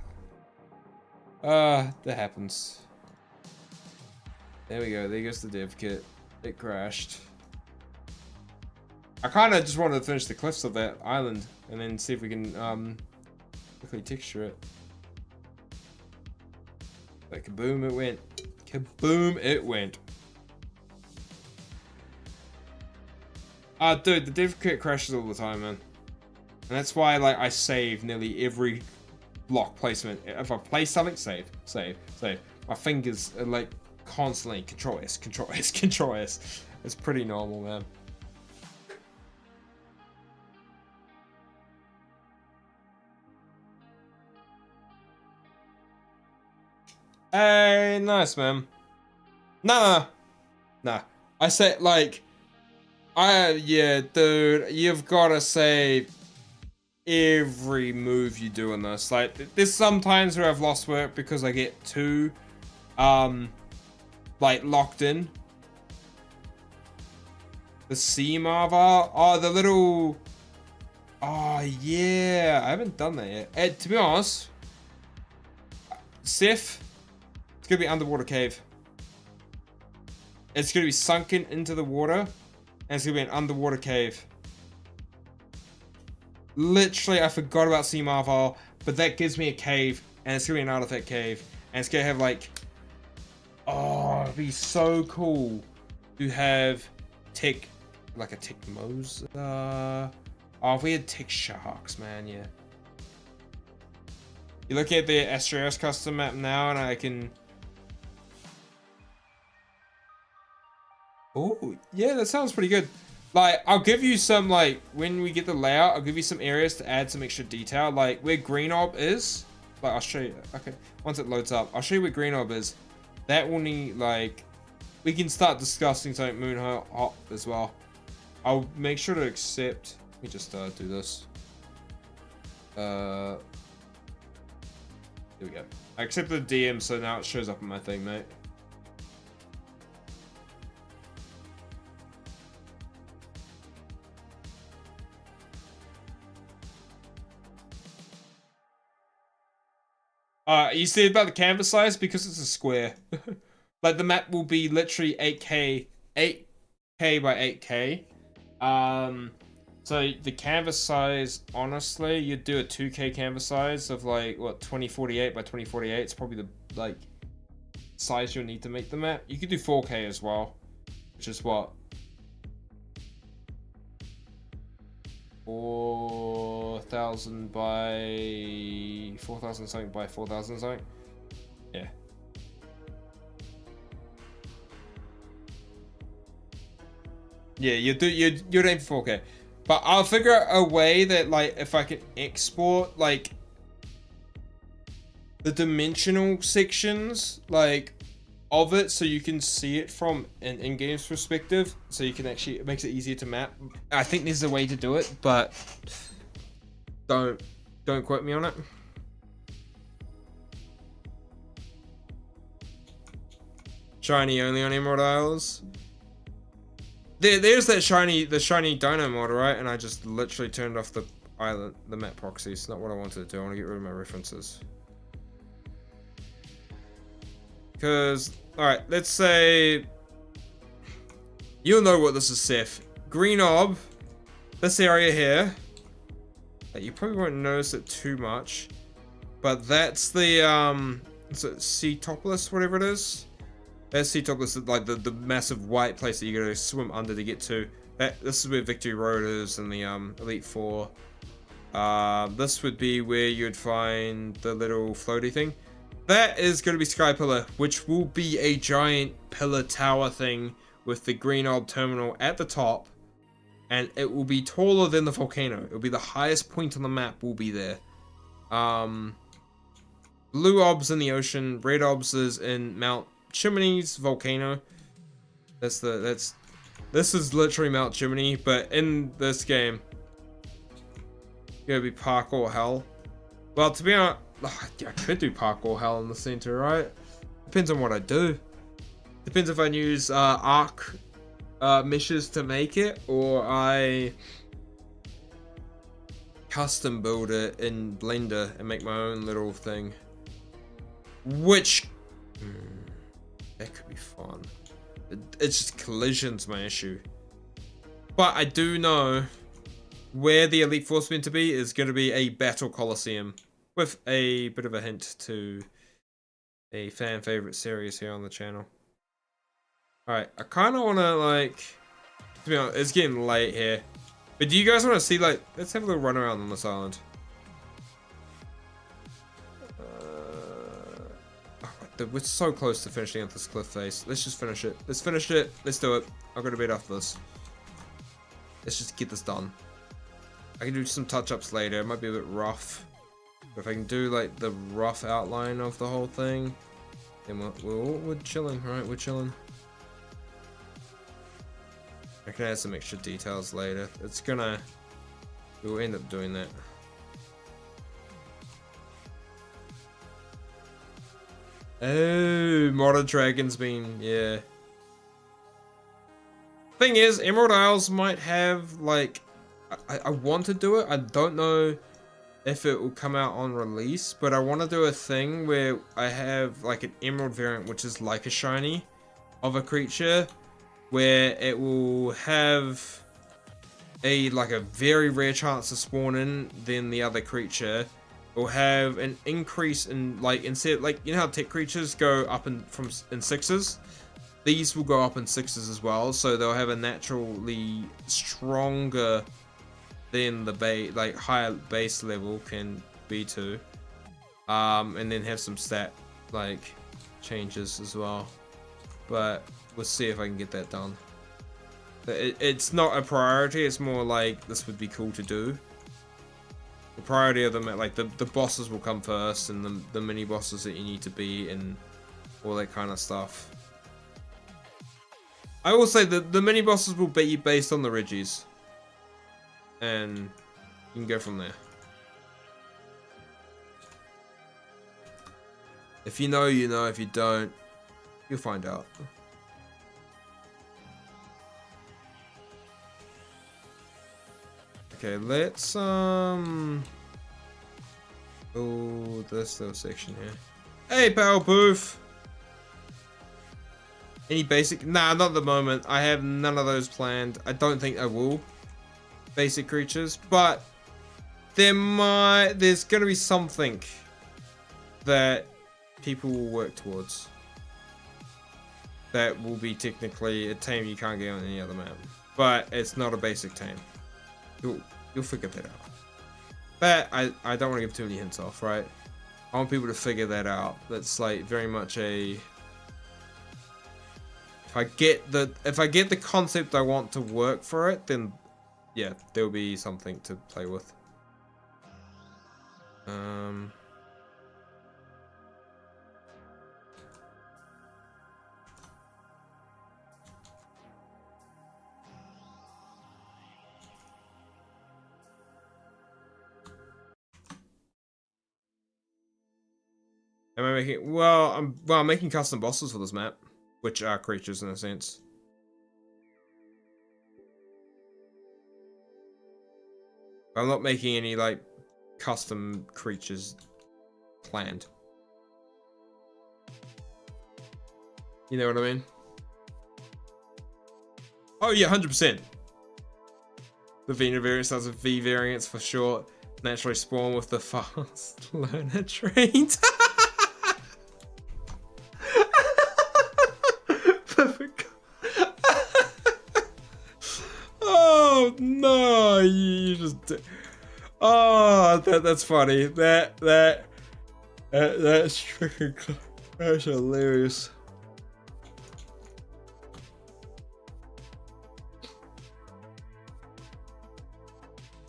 That happens. There we go. There goes the dev kit. It crashed. I kind of just wanted to finish the cliffs of that island and then see if we can quickly texture it. Like kaboom! It went. Kaboom! It went. Dude, the dev kit crashes all the time, man. And that's why, like, I save nearly every block placement. If I place something, save. My fingers are, like, constantly Control S. It's pretty normal, man. Hey, nice, man. Nah. I said, like, yeah, dude, you've got to save every move you do in this. Like, there's some times where I've lost work because I get too, like, locked in. The sea marva. Oh, the little... Oh, yeah. I haven't done that yet. And to be honest, Sif, it's going to be underwater cave. It's going to be sunken into the water, and it's going to be an underwater cave. Literally, I forgot about Sea Marvel, but that gives me a cave, and it's going to be an artifact cave. And it's going to have, like... Oh, it'd be so cool to have tick... Like a tick Mose. Oh, if we had tick sharks, man, yeah. You look at the Astraeus custom map now, and I can... Oh, yeah, that sounds pretty good. Like, I'll give you some, like, when we get the layout, I'll give you some areas to add some extra detail. Like, where Green Orb is. Like, I'll show you. Okay, once it loads up, I'll show you where Green Orb is. That will need, like... We can start discussing something Moon Hop as well. I'll make sure to accept... Let me just do this. Here we go. I accepted the DM, so now it shows up in my thing, mate. You see about the canvas size? Because it's a square. Like, the map will be literally 8K by 8K. So the canvas size, honestly, you'd do a 2K canvas size of like, what, 2048 by 2048. It's probably the, like, size you'll need to make the map. You could do 4K as well, which is what? 4,000 by 4,000 something by 4,000 something. Yeah. Yeah, you'd aim for 4K. But I'll figure out a way that, like, if I can export, like, the dimensional sections, like, of it, so you can see it from an in-game's perspective, so you can actually, it makes it easier to map. I think there's a way to do it, but don't quote me on it. Shiny only on Emerald Isles. There's that the shiny dino mod, right? And I just literally turned off the island, the map proxy. It's not what I wanted to do. I want to get rid of my references. Because, alright, let's say... You'll know what this is, Seth. Green Orb. This area here. You probably won't notice it too much. But that's the, is it Ceetopolis, whatever it is? That's Ceetopolis, like the massive white place that you gotta swim under to get to. This is where Victory Road is in the Elite Four. This would be where you'd find the little floaty thing. That is gonna be Sky Pillar, which will be a giant pillar tower thing with the Green Orb terminal at the top, and it will be taller than the volcano. It will be the highest point on the map. Will be there. Blue Orbs in the ocean. Red Orbs is in Mount Chimney's volcano. This is literally Mount Chimney, but in this game, it's gonna be parkour hell. Well, to be honest, I could do parkour hell in the center, right? Depends on what I do. Depends if I use arc meshes to make it, or I custom build it in Blender and make my own little thing. Which that could be fun. It's just collision's my issue. But I do know where the Elite Four is meant to be is going to be a Battle Coliseum, with a bit of a hint to a fan favorite series here on the channel. Alright, I kind of want to, like, to be honest, it's getting late here. But do you guys want to see, like, let's have a little run around on this island. We're so close to finishing up this cliff face. Let's just finish it. Let's finish it. Let's do it. I'll go to bed after this. Let's just get this done. I can do some touch-ups later. It might be a bit rough. But if I can do, like, the rough outline of the whole thing, And we're chilling, right? We're chilling. I can add some extra details later. We'll end up doing that. Oh, Modern Dragon's been, yeah. Thing is, Emerald Isles might have, like, I want to do it. I don't know if it will come out on release, but I want to do a thing where I have, like, an Emerald variant, which is like a shiny of a creature, where it will have like a very rare chance to spawn in than the other creature. Will have an increase in, like, instead, like, you know how tech creatures go up in 6s? These will go up in 6s as well, so they'll have a naturally stronger than the base, like, higher base level can be to. And then have some stat, like, changes as well. But we'll see if I can get that done. It's not a priority, it's more like this would be cool to do. The priority of them, like the bosses will come first, and the mini bosses that you need to beat and all that kind of stuff. I will say that the mini bosses will be based on the Regis, and you can go from there. If you know, you know. If you don't, you'll find out. Okay, let's oh, this little section here. Hey, Power Poof! Any basic? Nah, not at the moment. I have none of those planned. I don't think I will. Basic creatures, but there's gonna be something that people will work towards. That will be technically a tame you can't get on any other map, but it's not a basic tame. You'll figure that out. But I don't want to give too many hints off, right? I want people to figure that out. That's like very much a, if I get the concept I want to work for it, then yeah, there'll be something to play with. Am I making? Well, I'm making custom bosses for this map, which are creatures in a sense. I'm not making any like custom creatures planned. You know what I mean? Oh yeah, 100%. The Veno variant starts with V variants for short. Naturally spawn with the fast learner trait. Oh no, you just. Oh, that's funny. That's freaking. That's hilarious.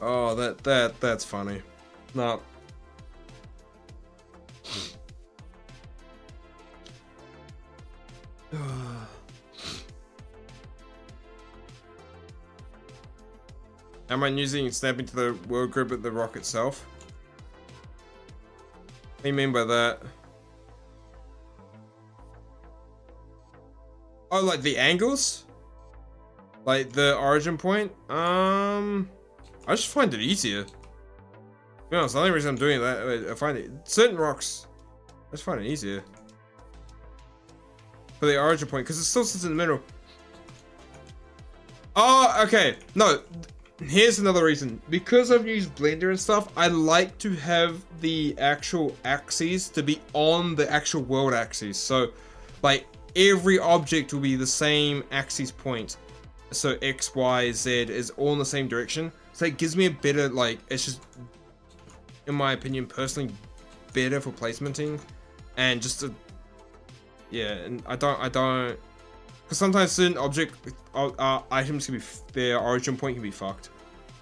Oh, that's funny. No. Am I using snapping to the world grid at the rock itself? What do you mean by that? Oh, like the angles? Like the origin point? I just find it easier. To be honest, the only reason I'm doing that, I find it, certain rocks, I just find it easier. For the origin point, because it still sits in the middle. Oh, okay. No, here's another reason. Because I've used Blender and stuff, I like to have the actual axes to be on the actual world axis. So, like, every object will be the same axis point. So X, Y, Z is all in the same direction. So it gives me a better, like, it's just, in my opinion, personally, better for placementing. And just to, yeah, and I don't, because sometimes certain items can be, their origin point can be fucked,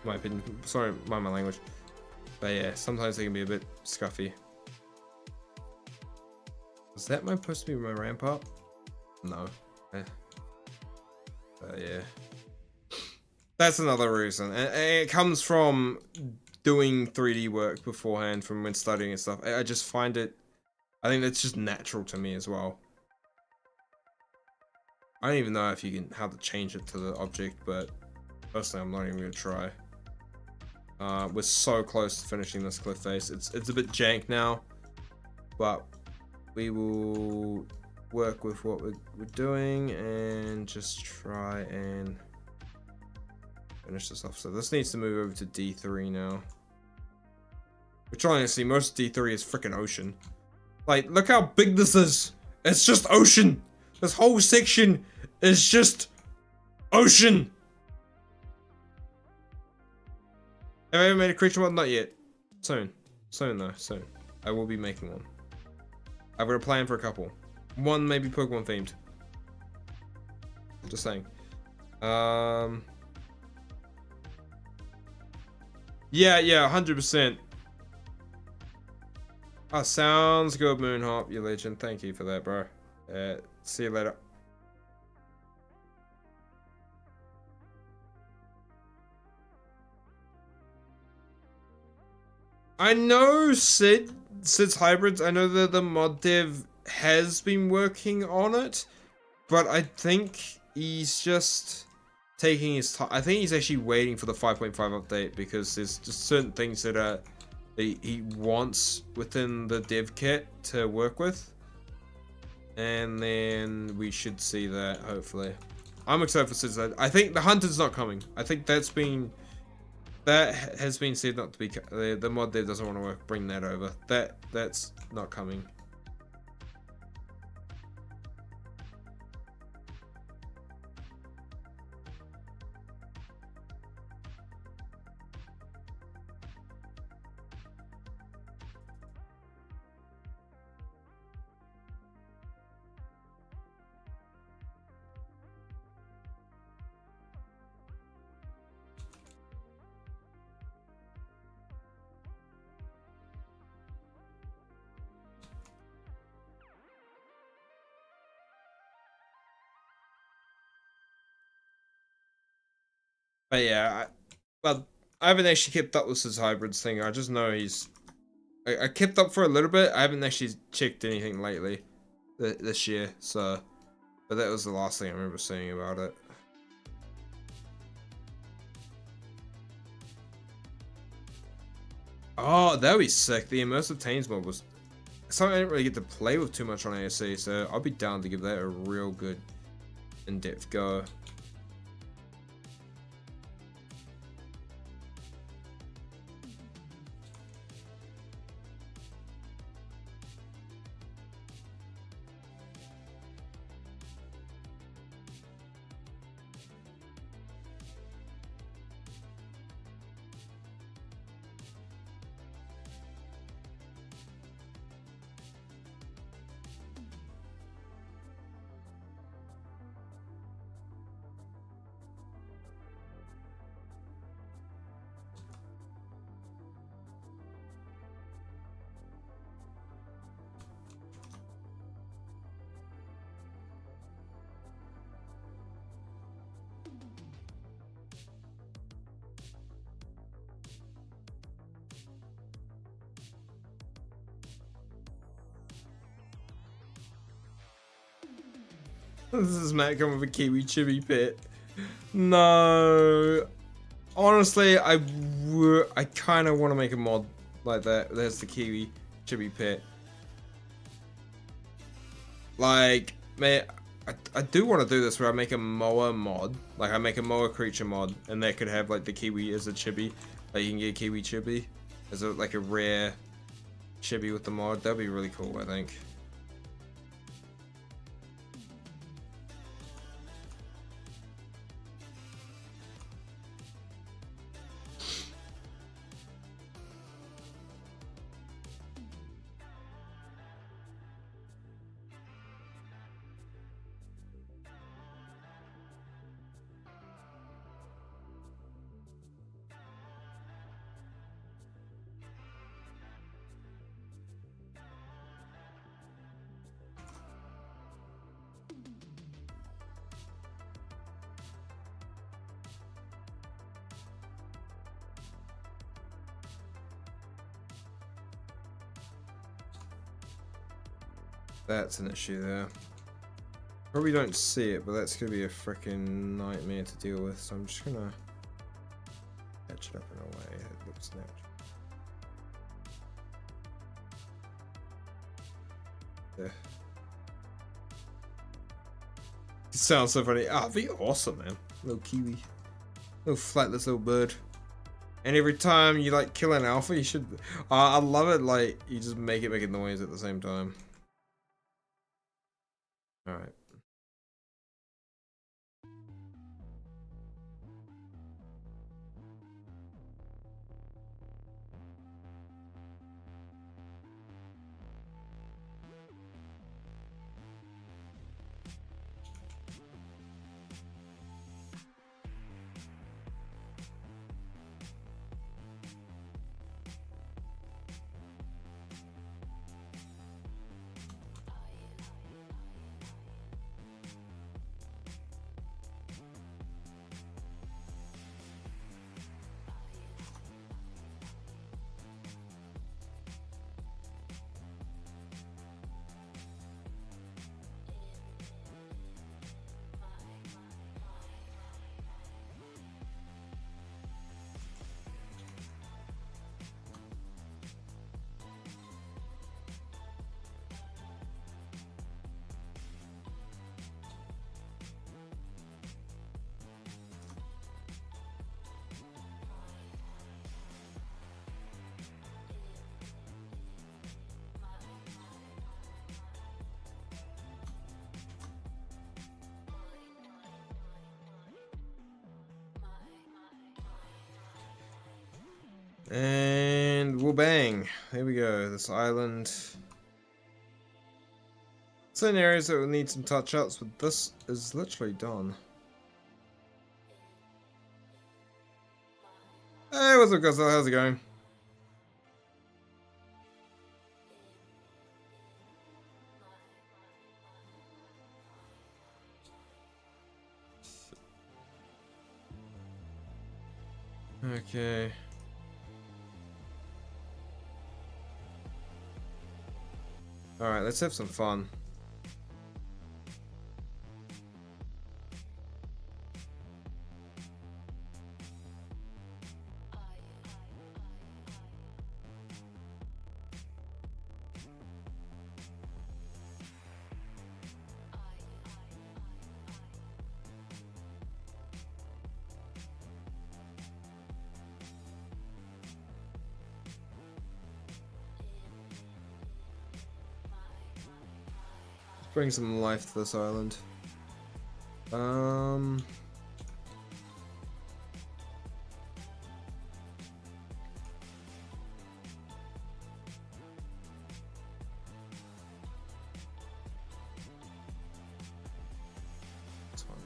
in my opinion. Sorry, mind my language. But yeah, sometimes they can be a bit scuffy. Is that supposed to be my ramp up? No. Yeah. That's another reason. And it comes from doing 3D work beforehand, from when studying and stuff. I just find it... I think that's just natural to me as well. I don't even know if you can... how to change it to the object, but... personally, I'm not even going to try. We're so close to finishing this cliff face. It's a bit jank now. But... we will work with what we're doing and just try and finish this off. So this needs to move over to D3 now. Which honestly, most D3 is freaking ocean. Like, look how big this is. It's just ocean. This whole section is just ocean. Have I ever made a creature mod? Not yet. Soon. Soon though, soon. I will be making one. I've got a plan for a couple. One maybe Pokemon themed. Just saying. Yeah, 100%. Ah, sounds good, Moonhop, you legend. Thank you for that, bro. See you later. I know Sid's hybrids. I know that the mod dev has been working on it, but I think he's just taking his time. I think he's actually waiting for the 5.5 update because there's just certain things that he wants within the dev kit to work with, and then we should see that hopefully. I'm excited for Sid's. I think the Hunter's not coming. I think that has been said not to be. The mod dev doesn't want to bring that over. That's not coming. But yeah, I haven't actually kept up with his hybrids thing. I just know he's... I kept up for a little bit. I haven't actually checked anything lately this year, so... But that was the last thing I remember seeing about it. Oh, that'd be sick. The immersive tames mod was something I didn't really get to play with too much on ASC, so I'll be down to give that a real good in-depth go. This is Matt coming with a Kiwi Chibi pet. No. Honestly, I kind of want to make a mod like that. There's the Kiwi Chibi pet. Like, man, I do want to do this where I make a Moa mod. Like, I make a Moa creature mod, and that could have, like, the Kiwi as a chibi. Like, you can get a Kiwi Chibi as, like, a rare chibi with the mod. That'd be really cool, I think. That's an issue there. Probably don't see it, but that's gonna be a freaking nightmare to deal with, so I'm just gonna patch it up in a way that looks natural. Yeah. It sounds so funny. Ah, be awesome, man. Little kiwi. Little flightless little bird. And every time you like kill an alpha, you should. I love it. Like you just make a noise at the same time. All right. And we'll bang. There we go. This island. Certain areas that will need some touch-ups, but this is literally done. Hey, what's up, guys? How's it going? Okay. Alright, let's have some fun. Bring some life to this island. This one.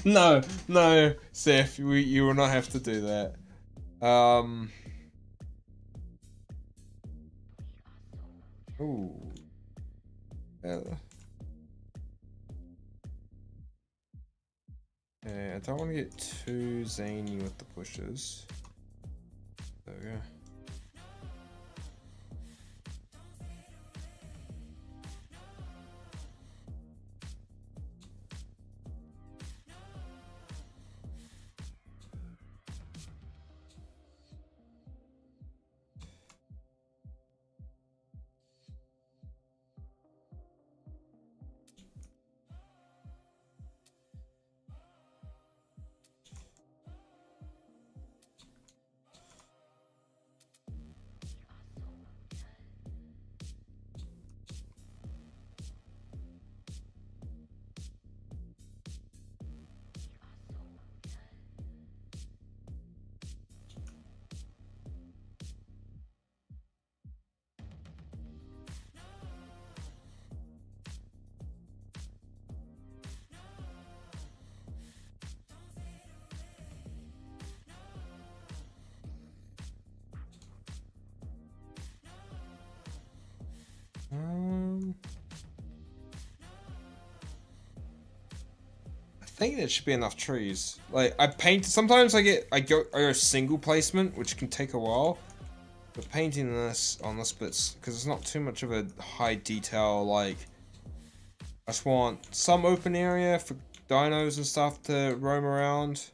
No, no, Seth, you will not have to do that. Ooh. Okay, I don't want to get too zany with the pushes. There we go. I think there should be enough trees. Like I paint. Sometimes I go single placement, which can take a while. But painting this on this bits because it's not too much of a high detail. Like I just want some open area for dinos and stuff to roam around.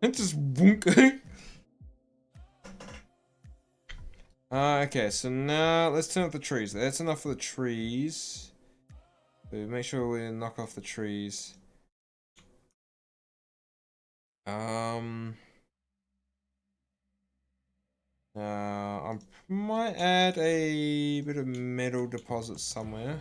It's just wonk. Okay, so now let's turn off the trees. That's enough for the trees. So make sure we knock off the trees. I might add a bit of metal deposit somewhere.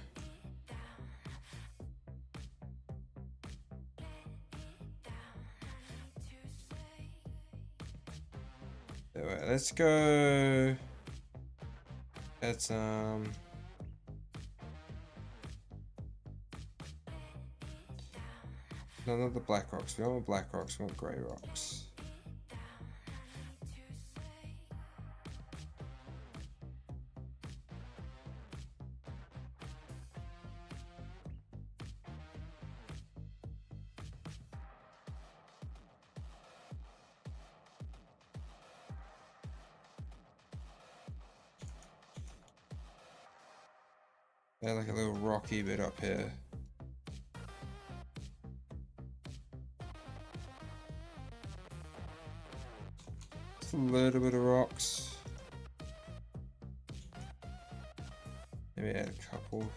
Anyway, let's go. Let's no, not the black rocks. We don't want black rocks. We want grey rocks. Yeah, like a little rocky bit up here. Just a little bit of rocks. Maybe add a couple.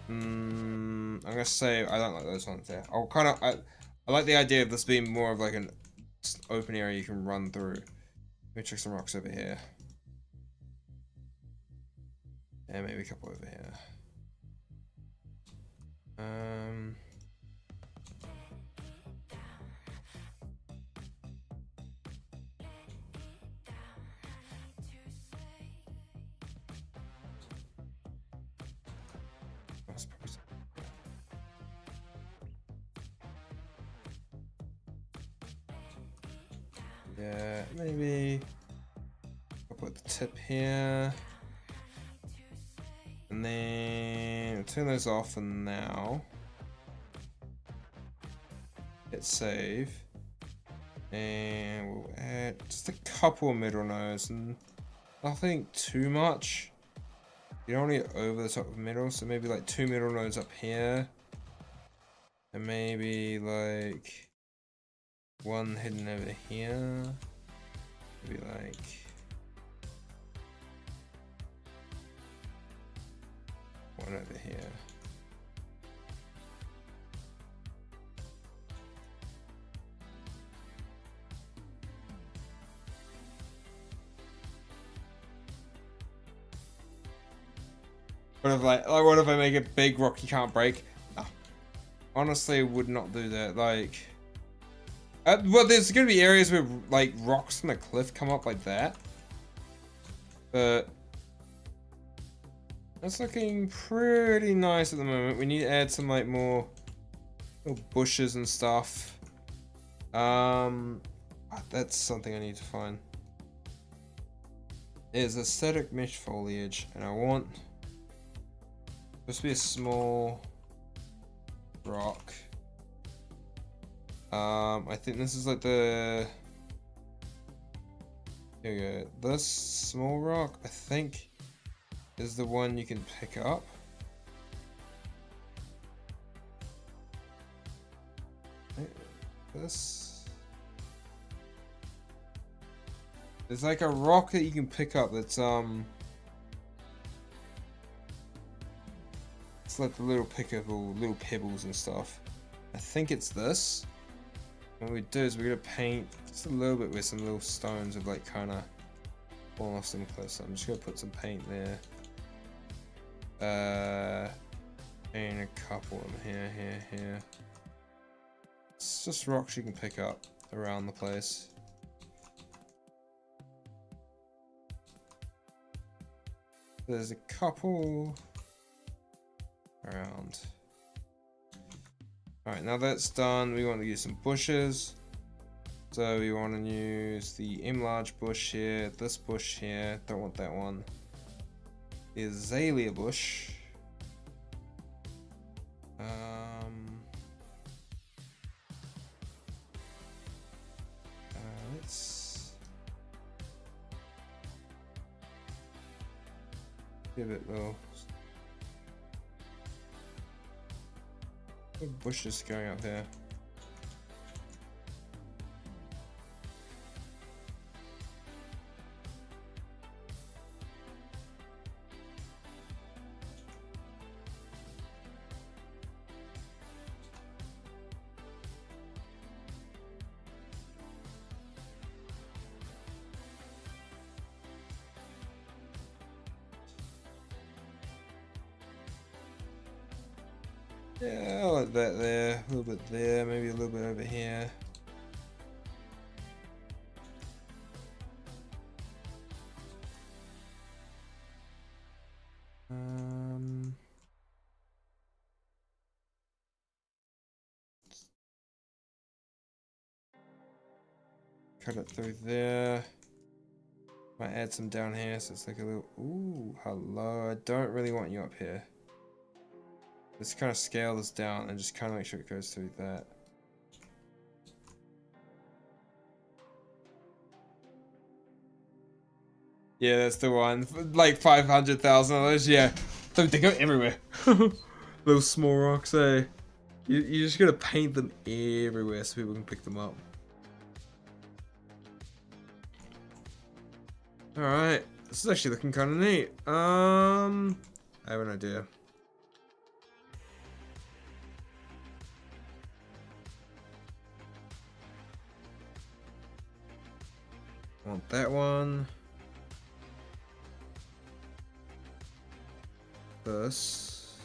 I'm gonna say I don't like those ones there. I like the idea of this being more of like an open area you can run through. Let me check some rocks over here. And maybe a couple over here. Yeah, maybe I'll put the tip here. And then we'll turn those off for now. Hit save. And we'll add just a couple of middle nodes and nothing too much. You don't need it over the top of middle, so maybe like 2 middle nodes up here. And maybe like 1 hidden over here. Maybe like one over here. What if I make a big rock you can't break? No. Honestly, I would not do that. Like, well, there's gonna be areas where like rocks from the cliff come up like that, but that's looking pretty nice at the moment. We need to add some like more little bushes and stuff. That's something I need to find. There's aesthetic mesh foliage, and I want this to be a small rock. I think this is like the. Here we go. This small rock, I think, is the one you can pick up. This. There's like a rock that you can pick up that's it's like the little little pebbles and stuff. I think it's this. What we do is we're gonna paint just a little bit with some little stones of like kind of falling off some cliffs. So I'm just gonna put some paint there. And a couple of them here. It's just rocks you can pick up around the place. There's a couple around. Alright, now that's done, we want to use some bushes. So we want to use the large bush here, this bush here, don't want that one. The azalea bush. Let's give it though. Big bushes going up there. Yeah, I like that there, a little bit there, maybe a little bit over here. Cut it through there. Might add some down here so it's like a little, ooh, hello, I don't really want you up here. Let's kind of scale this down and just kind of make sure it goes through that. Yeah, that's the one. Like 500,000 of those, yeah. They go everywhere. Little small rocks, eh? You just gotta paint them everywhere so people can pick them up. Alright, this is actually looking kind of neat. I have an idea. Want that one. This.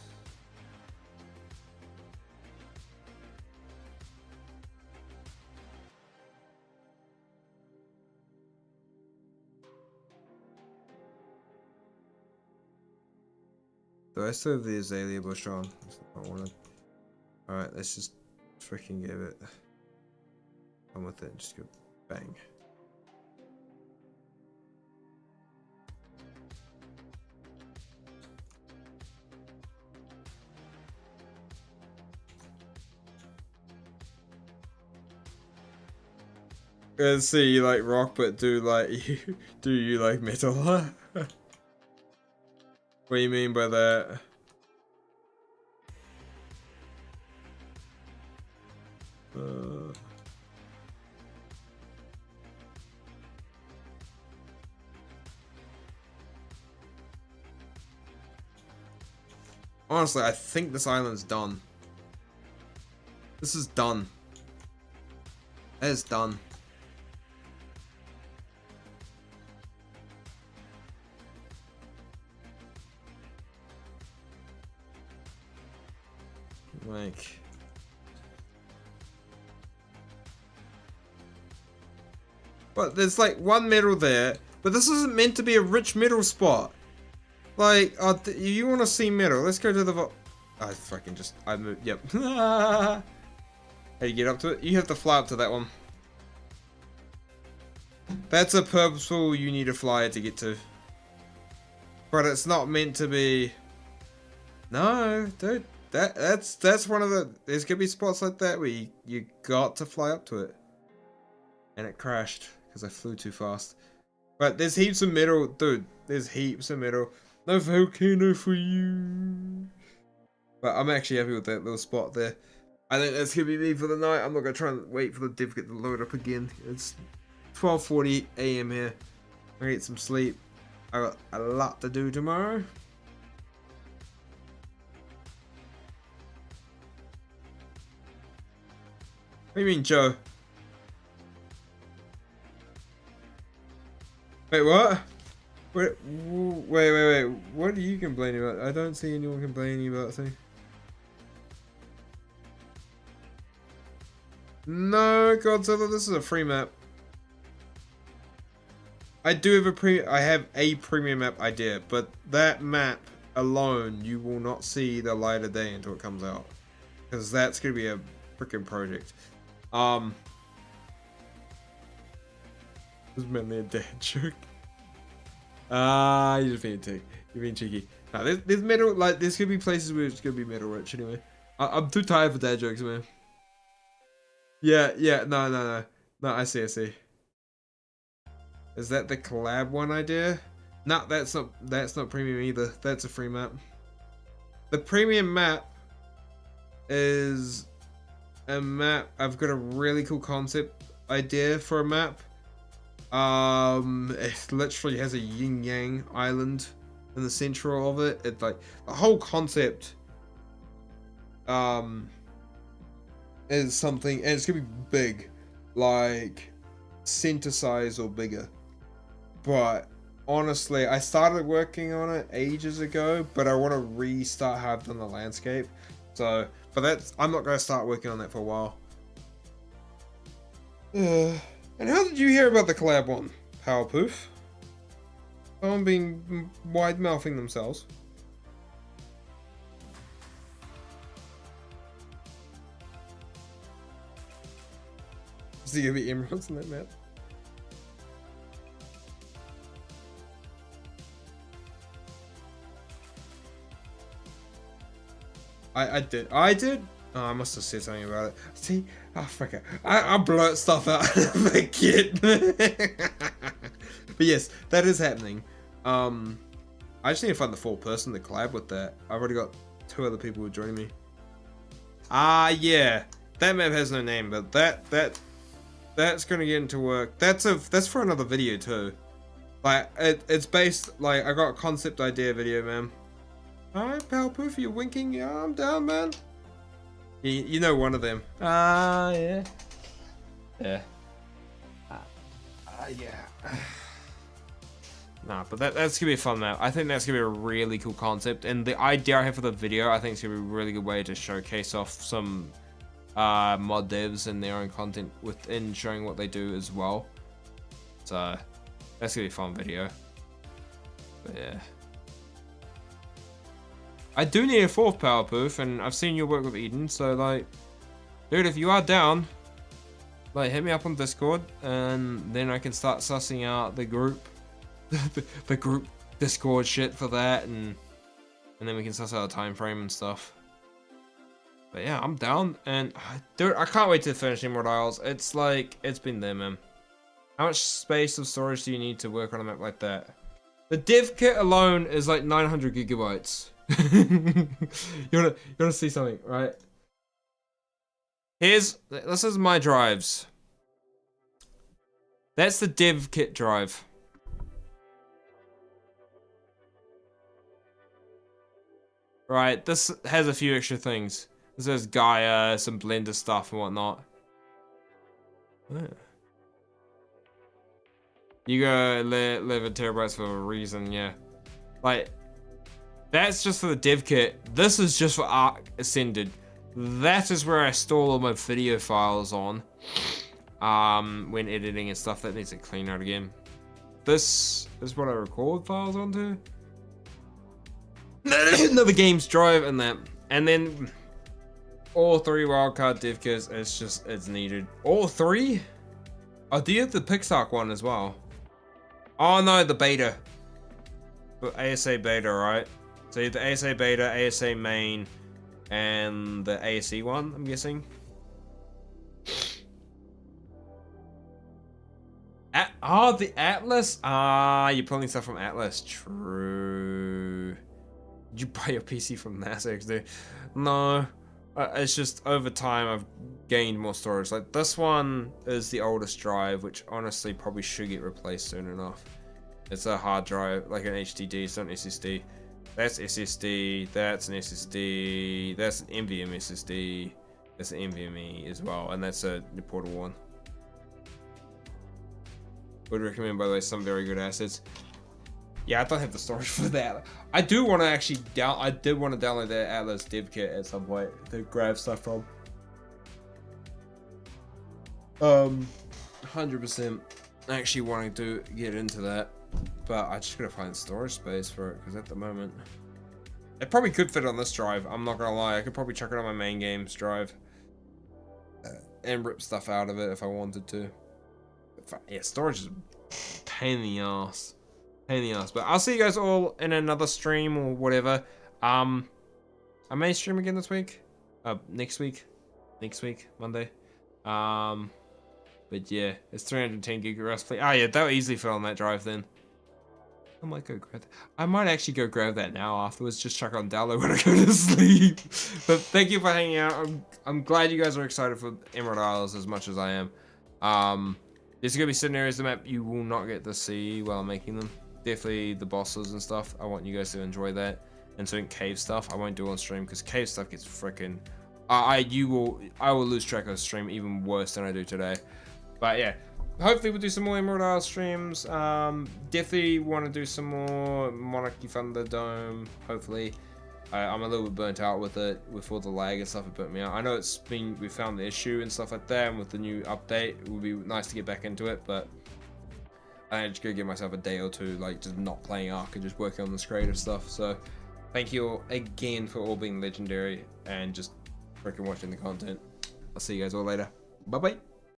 Do I still have the azalea bush on? That's what I wanted. Alright, let's just freaking give it. I'm with it and just go bang. Let's see, you like rock, but do you like metal? What do you mean by that? Honestly, I think this island's done. This is done. That is done. Like, but there's like one metal there, but this isn't meant to be a rich metal spot. Like, you want to see metal? Let's go to the I moved. Yep. How do you get up to it? You have to fly up to that one. That's a purposeful. You need to fly to get to. But it's not meant to be. No, dude. That's one of the. There's gonna be spots like that where you got to fly up to it, and it crashed because I flew too fast. But there's heaps of metal, dude. There's heaps of metal. No volcano for you. But I'm actually happy with that little spot there. I think that's gonna be me for the night. I'm not gonna try and wait for the div to load up again. It's 12:40 AM here. I'm gonna get some sleep. I got a lot to do tomorrow. What do you mean, Joe? Wait, what? Wait. What are you complaining about? I don't see anyone complaining about thing. No, Godzilla, this is a free map. I do have I have a premium map idea, but that map alone, you will not see the light of day until it comes out. Because that's gonna be a freaking project. This is mainly a dad joke. Ah, you're just being you're being cheeky. Nah, there's metal, like, there's gonna be places where it's gonna be metal rich anyway. I'm too tired for dad jokes, man. Yeah, no. No, I see. Is that the collab one idea? No, that's not premium either. That's a free map. The premium map is a map. I've got a really cool concept idea for a map. It literally has a yin yang island in the center of it. It's like the whole concept is something, and it's gonna be big, like center size or bigger. But honestly, I started working on it ages ago, but I want to restart how I've done the landscape. So, but that's, I'm not gonna start working on that for a while. And how did you hear about the collab one, Powerpoof? Someone being wide mouthing themselves. Is there gonna be emeralds in that map? I did. Oh, I must have said something about it. See, oh frick it. I blurt stuff out and forget. But yes, that is happening. I just need to find the full person to collab with that. I've already got 2 other people who are joining me. Yeah, that map has no name, but that's gonna get into work. That's for another video too. Like it's based, like, I got a concept idea video, man. Alright, Powerpoof, you're winking. Yeah, I'm down, man. You know one of them. Yeah. Yeah. Yeah. Nah, but that's gonna be a fun map. I think that's gonna be a really cool concept, and the idea I have for the video, I think it's gonna be a really good way to showcase off some mod devs and their own content within showing what they do as well. So that's gonna be a fun video. But yeah. I do need a 4th Powerpoof, and I've seen your work with Eden, so like, dude, if you are down, like, hit me up on Discord, and then I can start sussing out the group, the group Discord shit for that, and then we can suss out a time frame and stuff. But yeah, I'm down, and dude, I can't wait to finish Emerald Isles. It's like, it's been there, man. How much space of storage do you need to work on a map like that? The div kit alone is like 900 gigabytes. You wanna see something, right? This is my drives. That's the div kit drive. Right, this has a few extra things. This has Gaia, some Blender stuff and whatnot. Yeah. You go 11 terabytes for a reason, yeah. Like, that's just for the dev kit. This is just for Arc Ascended. That is where I store all my video files on. When editing and stuff, that needs to clean out again. This is what I record files onto. Another games drive and that. And then all 3 wildcard dev kits, it's needed. All 3? Oh, do you have the Pixark one as well? Oh no, the beta. The ASA beta, right? So you have the ASA beta, ASA main, and the ASE one, I'm guessing. The Atlas? You're pulling stuff from Atlas. True. Did you buy your PC from NASXD? No. It's just over time I've gained more storage. Like, this one is the oldest drive, which honestly probably should get replaced soon enough. It's a hard drive, like an HDD, it's not an SSD. That's SSD, that's an SSD, that's an NVMe SSD, that's an NVMe as well, and that's a portable one. Would recommend, by the way, some very good assets. Yeah, I don't have the storage for that. I do want to actually I did want to download that Atlas dev kit at some point to grab stuff from. 100% actually wanting to get into that, but I just gotta find storage space for it, because at the moment it probably could fit on this drive. I'm not gonna lie, I could probably chuck it on my main games drive and rip stuff out of it if I wanted to. Yeah, storage is a pain in the ass. But I'll see you guys all in another stream or whatever. I may stream again this week. Next week, Monday. But yeah, it's 310 gig of rest. Oh yeah, that would easily fit on that drive then. I might go grab that. I might actually go grab that now afterwards. Just chuck on download when I go to sleep. But thank you for hanging out. I'm glad you guys are excited for Emerald Isles as much as I am. There's gonna be certain areas of the map you will not get to see while I'm making them. Definitely the bosses and stuff. I want you guys to enjoy that. And certain cave stuff I won't do on stream because cave stuff gets freaking. I will lose track of stream even worse than I do today. But yeah. Hopefully we'll do some more Emerald Isle streams. Definitely want to do some more Monarchy Thunderdome. Hopefully, I'm a little bit burnt out with it, with all the lag and stuff. It burnt me out. I know we found the issue and stuff like that, and with the new update, it would be nice to get back into it. But I just gotta give myself a day or two, like just not playing Ark and just working on this creative stuff. So, thank you all again for all being legendary and just freaking watching the content. I'll see you guys all later. Bye bye.